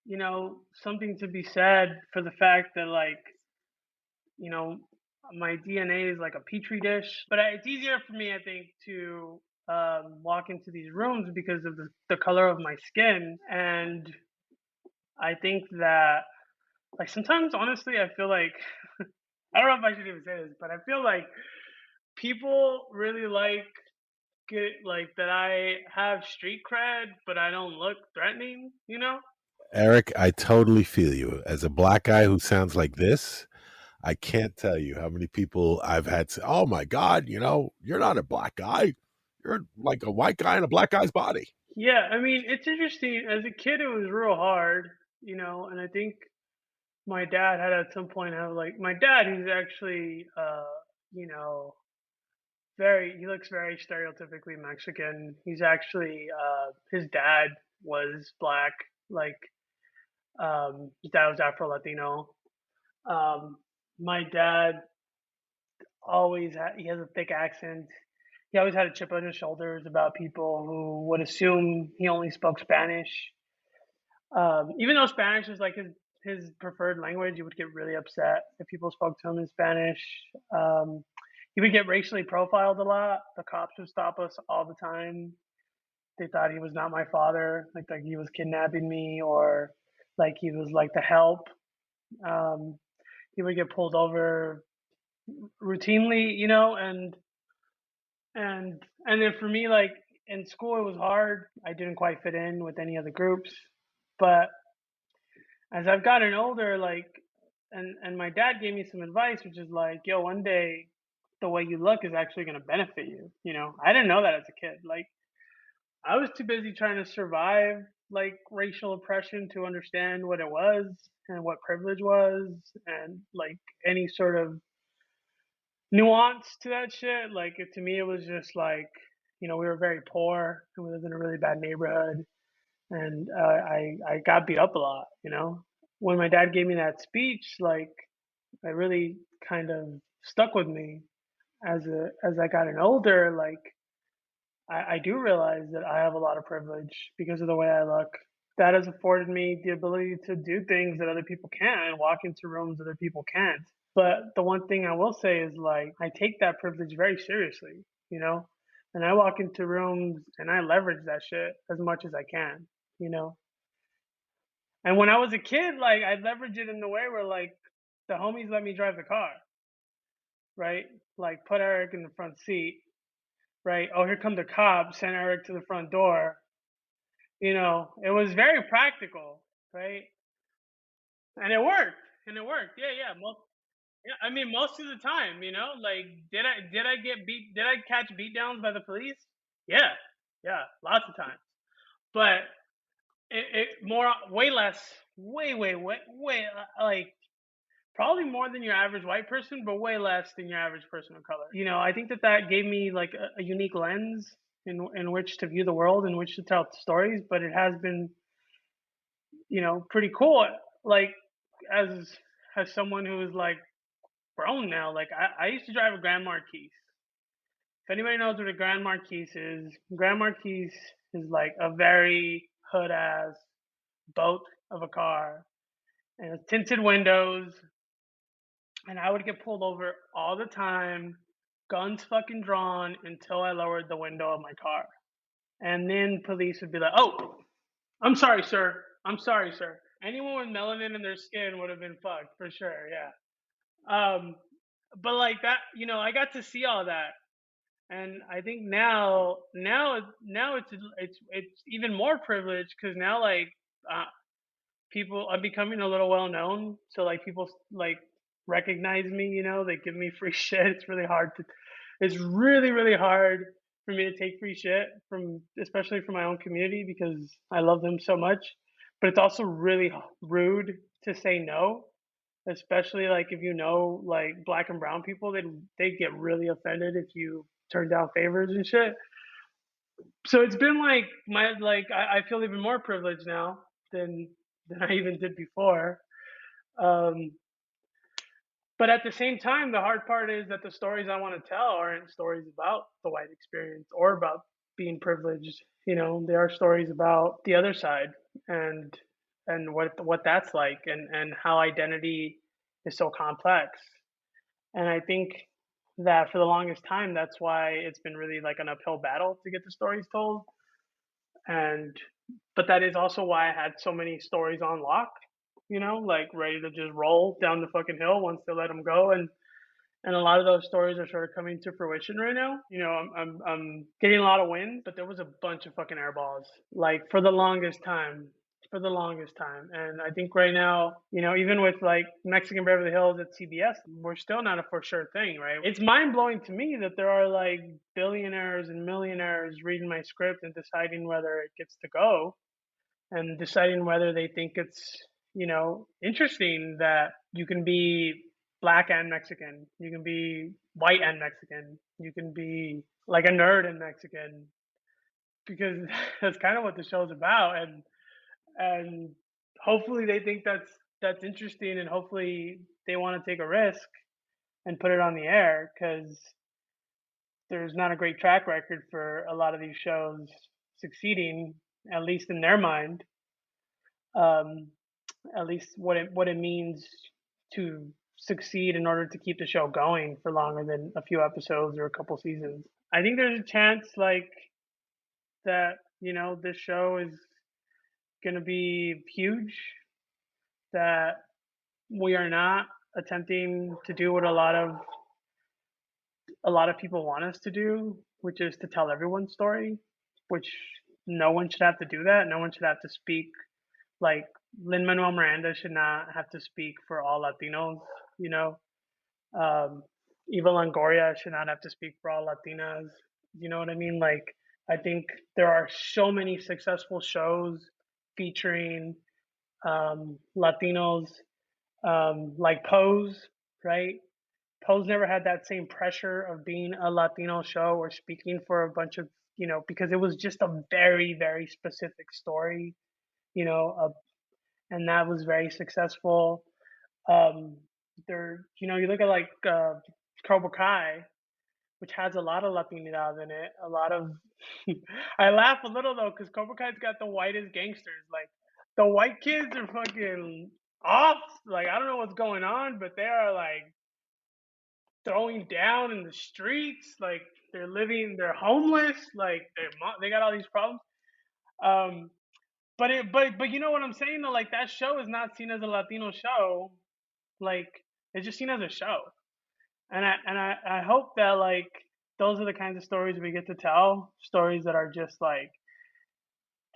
Speaker 8: you know, something to be said for the fact that like, you know, my DNA is like a petri dish, but it's easier for me, I think, to walk into these rooms because of the color of my skin. And I think that like sometimes honestly I feel like I don't know if I should even say this, but I feel like people really like like that I have street cred, but I don't look threatening, you know?
Speaker 4: Eric, I totally feel you. As a black guy who sounds like this, I can't tell you how many people I've had say, oh my God, you know, you're not a black guy. You're like a white guy in a black guy's body.
Speaker 8: Yeah, I mean, it's interesting. As a kid, it was real hard, and I think my dad had at some point have like my dad, he's actually, you know, he looks very stereotypically Mexican. He's actually, his dad was black, like, his dad was Afro Latino. Um, my dad he has a thick accent. He always had a chip on his shoulders about people who would assume he only spoke Spanish. Even though Spanish is like his preferred language, he would get really upset if people spoke to him in Spanish. Um, he would get racially profiled a lot. The cops would stop us all the time. They thought he was not my father, like he was kidnapping me, or like he was like the help. Um, he would get pulled over routinely, and then for me, like in school, it was hard. I didn't quite fit in with any of the groups, but as I've gotten older, like, and my dad gave me some advice, which is like, yo, one day the way you look is actually going to benefit you. I didn't know that as a kid. Like, I was too busy trying to survive like racial oppression to understand what it was and what privilege was, and like any sort of nuance to that shit. Like, to me, it was just like, we were very poor and we lived in a really bad neighborhood, and I got beat up a lot. When my dad gave me that speech, like, it really kind of stuck with me as I gotten older. Like, I do realize that I have a lot of privilege because of the way I look. That has afforded me the ability to do things that other people can't and walk into rooms other people can't. But the one thing I will say is, like, I take that privilege very seriously, and I walk into rooms and I leverage that shit as much as I can, you know. And when I was a kid, like, I'd leverage it in the way where, like, the homies let me drive the car, right? Like, put Eric in the front seat, right? Oh, here come the cops, send Eric to the front door. It was very practical, right? And it worked. And it worked. Yeah, yeah. Yeah, I mean, most of the time, like, did I catch beat downs by the police? Yeah, yeah, lots of times. But way less, way, like, probably more than your average white person, but way less than your average person of color. I think that gave me like a unique lens in which to view the world, in which to tell stories. But it has been, pretty cool. Like, as someone who is like grown now, like, I used to drive a Grand Marquis. If anybody knows what a Grand Marquis is, Grand Marquis is like a very hood ass boat of a car, and it's tinted windows. And I would get pulled over all the time, guns fucking drawn, until I lowered the window of my car. And then police would be like, "Oh, I'm sorry, sir. I'm sorry, sir." Anyone with melanin in their skin would have been fucked for sure. Yeah. But like that, I got to see all that, and I think now it's even more privileged, because now, like, uh, I'm becoming a little well known, so like people like recognize me. They give me free shit. It's really, really hard for me to take free shit especially from my own community, because I love them so much. But it's also really rude to say no, especially like if like black and brown people, they get really offended if you turn down favors and shit. So it's been like I feel even more privileged now than I even did before. Um, but at the same time, the hard part is that the stories I want to tell aren't stories about the white experience or about being privileged. They are stories about the other side, and what that's like, and how identity is so complex. And I think that for the longest time, that's why it's been really like an uphill battle to get the stories told. But that is also why I had so many stories on lock, like ready to just roll down the fucking hill once they let them go. And a lot of those stories are sort of coming to fruition right now. I'm getting a lot of wins, but there was a bunch of fucking airballs. Like, for the longest time, for the longest time. And I think right now, even with like Mexican Beverly Hills at CBS, we're still not a for sure thing, right? It's mind blowing to me that there are like billionaires and millionaires reading my script and deciding whether it gets to go and deciding whether they think it's, interesting that you can be black and Mexican, you can be white and Mexican, you can be like a nerd and Mexican, because that's kind of what the show's about. And hopefully they think that's interesting, and hopefully they want to take a risk and put it on the air, because there's not a great track record for a lot of these shows succeeding, at least in their mind. At least what it means to succeed in order to keep the show going for longer than a few episodes or a couple seasons. I think there's a chance like that, this show is going to be huge, that we are not attempting to do what a lot of people want us to do, which is to tell everyone's story, which no one should have to do that. No one should have to speak, like Lin-Manuel Miranda should not have to speak for all Latinos, Eva Longoria should not have to speak for all Latinas. You know what I mean? Like, I think there are so many successful shows featuring Latinos, like Pose, right? Pose never had that same pressure of being a Latino show or speaking for a bunch of, because it was just a very, very specific story, and that was very successful. You look at like Cobra Kai, which has a lot of Latinidad in it. A lot of, I laugh a little though, because Cobra Kai's got the whitest gangsters. Like, the white kids are fucking off. Like, I don't know what's going on, but they are like throwing down in the streets. Like, they're homeless. Like, they got all these problems. But you know what I'm saying though? Like, that show is not seen as a Latino show. Like, it's just seen as a show. And I hope that like those are the kinds of stories we get to tell, stories that are just like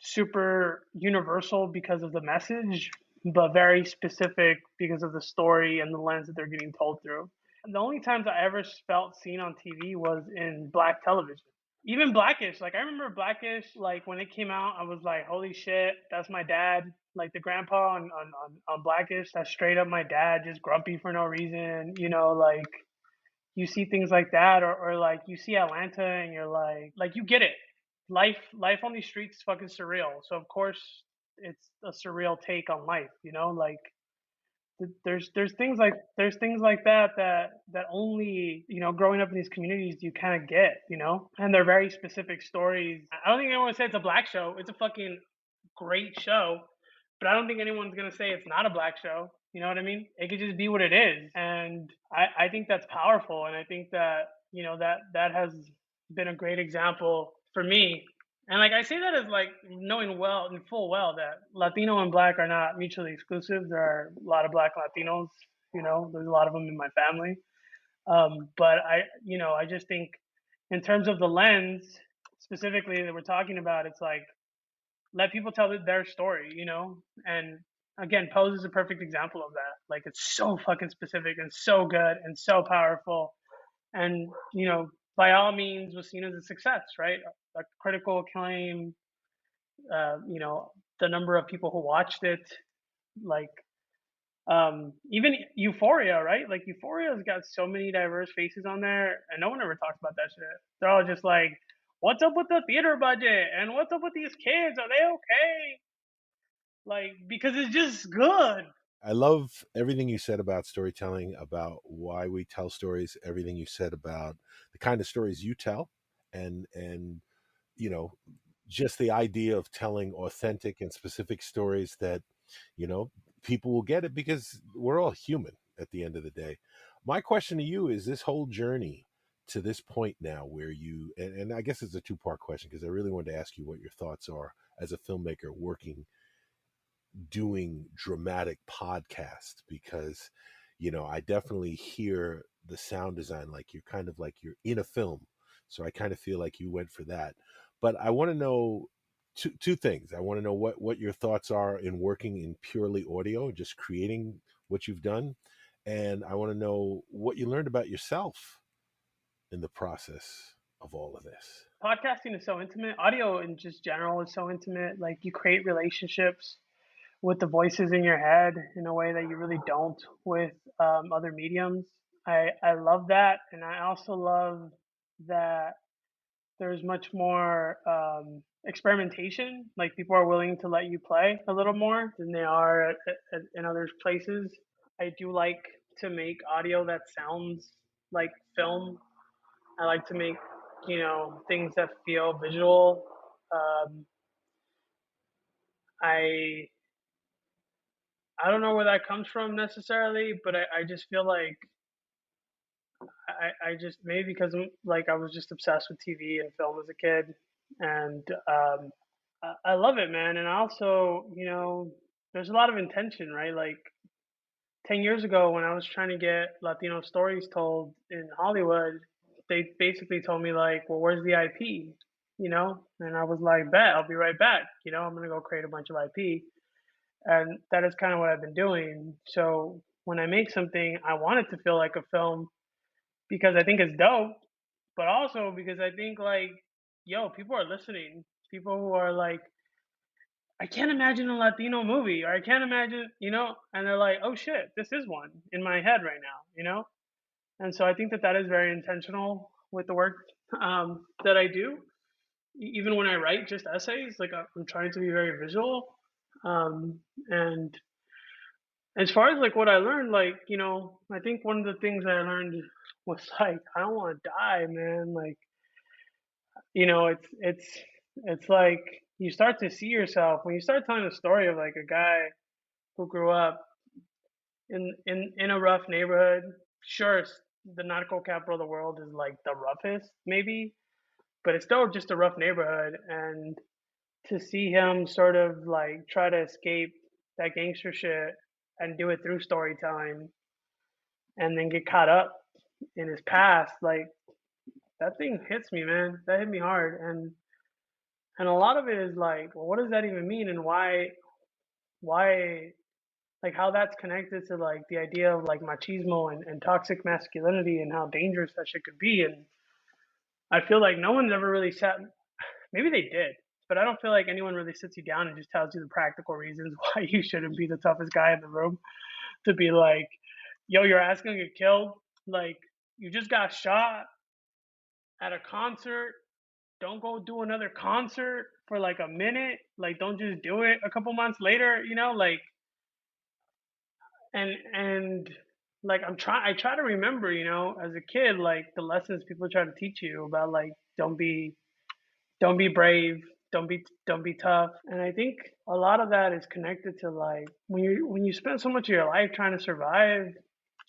Speaker 8: super universal because of the message, but very specific because of the story and the lens that they're getting told through. The only times I ever felt seen on TV was in black television. Even Blackish, like I remember Blackish, like when it came out, I was like, holy shit, that's my dad. Like the grandpa on Blackish, that's straight up my dad, just grumpy for no reason, like you see things like that, or like you see Atlanta and you're like you get it. Life on these streets is fucking surreal. So of course it's a surreal take on life, like there's things like that only, growing up in these communities you kind of get, and they're very specific stories. I don't think anyone would say it's a black show. It's a fucking great show, but I don't think anyone's gonna say it's not a black show. You know what I mean? It could just be what it is. And I think that's powerful. And I think that, that has been a great example for me. And like, I say that as like knowing well and full well that Latino and black are not mutually exclusive. There are a lot of black Latinos, there's a lot of them in my family. But I just think in terms of the lens specifically that we're talking about, it's like, let people tell their story, and again, Pose is a perfect example of that. Like, it's so fucking specific and so good and so powerful, and by all means was seen as a success, right? A critical acclaim, the number of people who watched it, like even Euphoria, right? Like, Euphoria's got so many diverse faces on there, and no one ever talks about that shit. They're all just like, what's up with the theater budget? And what's up with these kids? Are they okay? Like, because it's just good.
Speaker 4: I love everything you said about storytelling, about why we tell stories, everything you said about the kind of stories you tell, and just the idea of telling authentic and specific stories that, people will get it, because we're all human at the end of the day. My question to you is, this whole journey to this point now where you, and I guess it's a two-part question, because I really wanted to ask you what your thoughts are as a filmmaker doing dramatic podcast, because I definitely hear the sound design like you're kind of like you're in a film, so I kind of feel like you went for that. But I want to know, two things. I want to know what your thoughts are in working in purely audio, just creating what you've done, and I want to know what you learned about yourself in the process of all of this.
Speaker 8: Podcasting is so intimate. Audio in just general is so intimate. Like you create relationships with the voices in your head in a way that you really don't with other mediums. I love that, and I also love that there's much more experimentation. Like people are willing to let you play a little more than they are in other places. I do like to make audio that sounds like film. I like to make, things that feel visual. Um, I I don't know where that comes from necessarily, but I just feel like I just maybe because like I was just obsessed with TV and film as a kid, and I love it, man. And also, there's a lot of intention, right? Like 10 years ago, when I was trying to get Latino stories told in Hollywood, they basically told me like, "Well, where's the IP?" And I was like, "Bet, I'll be right back." I'm gonna go create a bunch of IP, and that is kind of what I've been doing. So when I make something, I want it to feel like a film because I think it's dope, but also because I think like, yo, people are listening. People who are like, I can't imagine a Latino movie, or I can't imagine, and they're like, oh shit, this is one in my head right now. And so I think that that is very intentional with the work that I do. Even when I write just essays, like I'm trying to be very visual. And as far as like what I learned, like, I think one of the things I learned was like, I don't want to die, man. Like, it's like you start to see yourself when you start telling a story of like a guy who grew up in a rough neighborhood. Sure, the narco capital of the world is like the roughest, maybe, but it's still just a rough neighborhood. And to see him sort of like try to escape that gangster shit and do it through storytelling and then get caught up in his past, like that thing hits me, man. That hit me hard. And a lot of it is like, well, what does that even mean, and why like how that's connected to like the idea of like machismo and toxic masculinity and how dangerous that shit could be. And I feel like no one's ever really sat, maybe they did, but I don't feel like anyone really sits you down and just tells you the practical reasons why you shouldn't be the toughest guy in the room. To be like, yo, your ass gonna get killed. Like, you just got shot at a concert. Don't go do another concert for like a minute. Like, don't just do it a couple months later, like, and like I try to remember, as a kid, like the lessons people try to teach you about like don't be brave, don't be tough. And I think a lot of that is connected to like when you spend so much of your life trying to survive,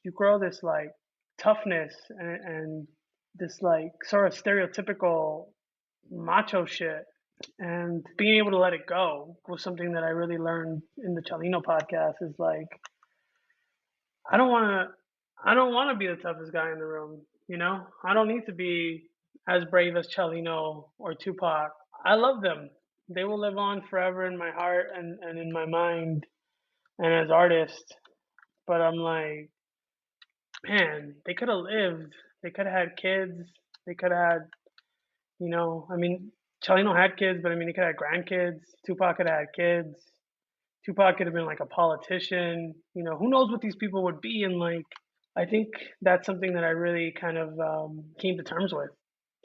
Speaker 8: you grow this like toughness and this like sort of stereotypical macho shit. And being able to let it go was something that I really learned in the Chalino podcast. Is like I don't want to I don't want to be the toughest guy in the room. I don't need to be as brave as Chalino or Tupac. I love them. They will live on forever in my heart and in my mind and as artists. But I'm like, man, they could have lived. They could have had kids. They could have had, I mean, Chalino had kids, but I mean, he could have had grandkids. Tupac could have had kids. Tupac could have been like a politician. Who knows what these people would be. And like, I think that's something that I really kind of came to terms with.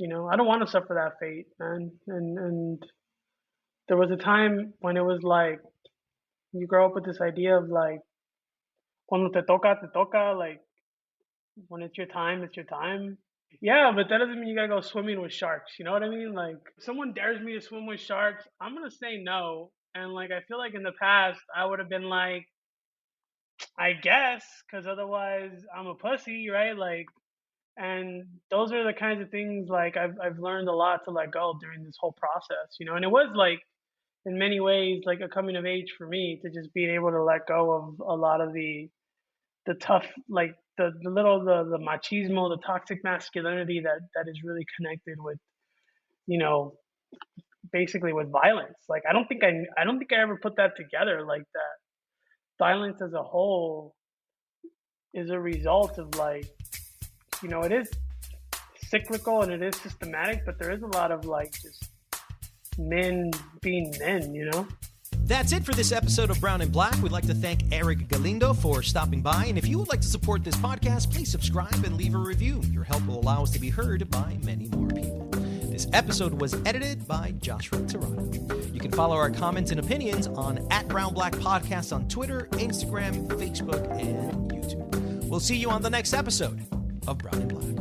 Speaker 8: I don't want to suffer that fate, man. And there was a time when it was like you grow up with this idea of like cuando te toca, like when it's your time, it's your time. Yeah, but that doesn't mean you gotta go swimming with sharks. You know what I mean? Like, if someone dares me to swim with sharks, I'm gonna say no. And like, I feel like in the past, I would have been like, I guess, because otherwise I'm a pussy, right? Like, and those are the kinds of things like I've learned a lot to let go during this whole process, And it was like in many ways like a coming of age for me to just being able to let go of a lot of the tough, like the machismo, the toxic masculinity that is really connected with, you know, basically with violence. Like I don't think I ever put that together like that. Violence as a whole is a result of like, you know, it is cyclical and it is systematic, but there is a lot of like just men being men, you know?
Speaker 3: That's it for this episode of Brown and Black. We'd like to thank Erick Galindo for stopping by. And if you would like to support this podcast, please subscribe and leave a review. Your help will allow us to be heard by many more people. This episode was edited by Joshua Tirado. You can follow our comments and opinions on @BrownBlackPodcast on Twitter, Instagram, Facebook, and YouTube. We'll see you on the next episode of Brown and Black.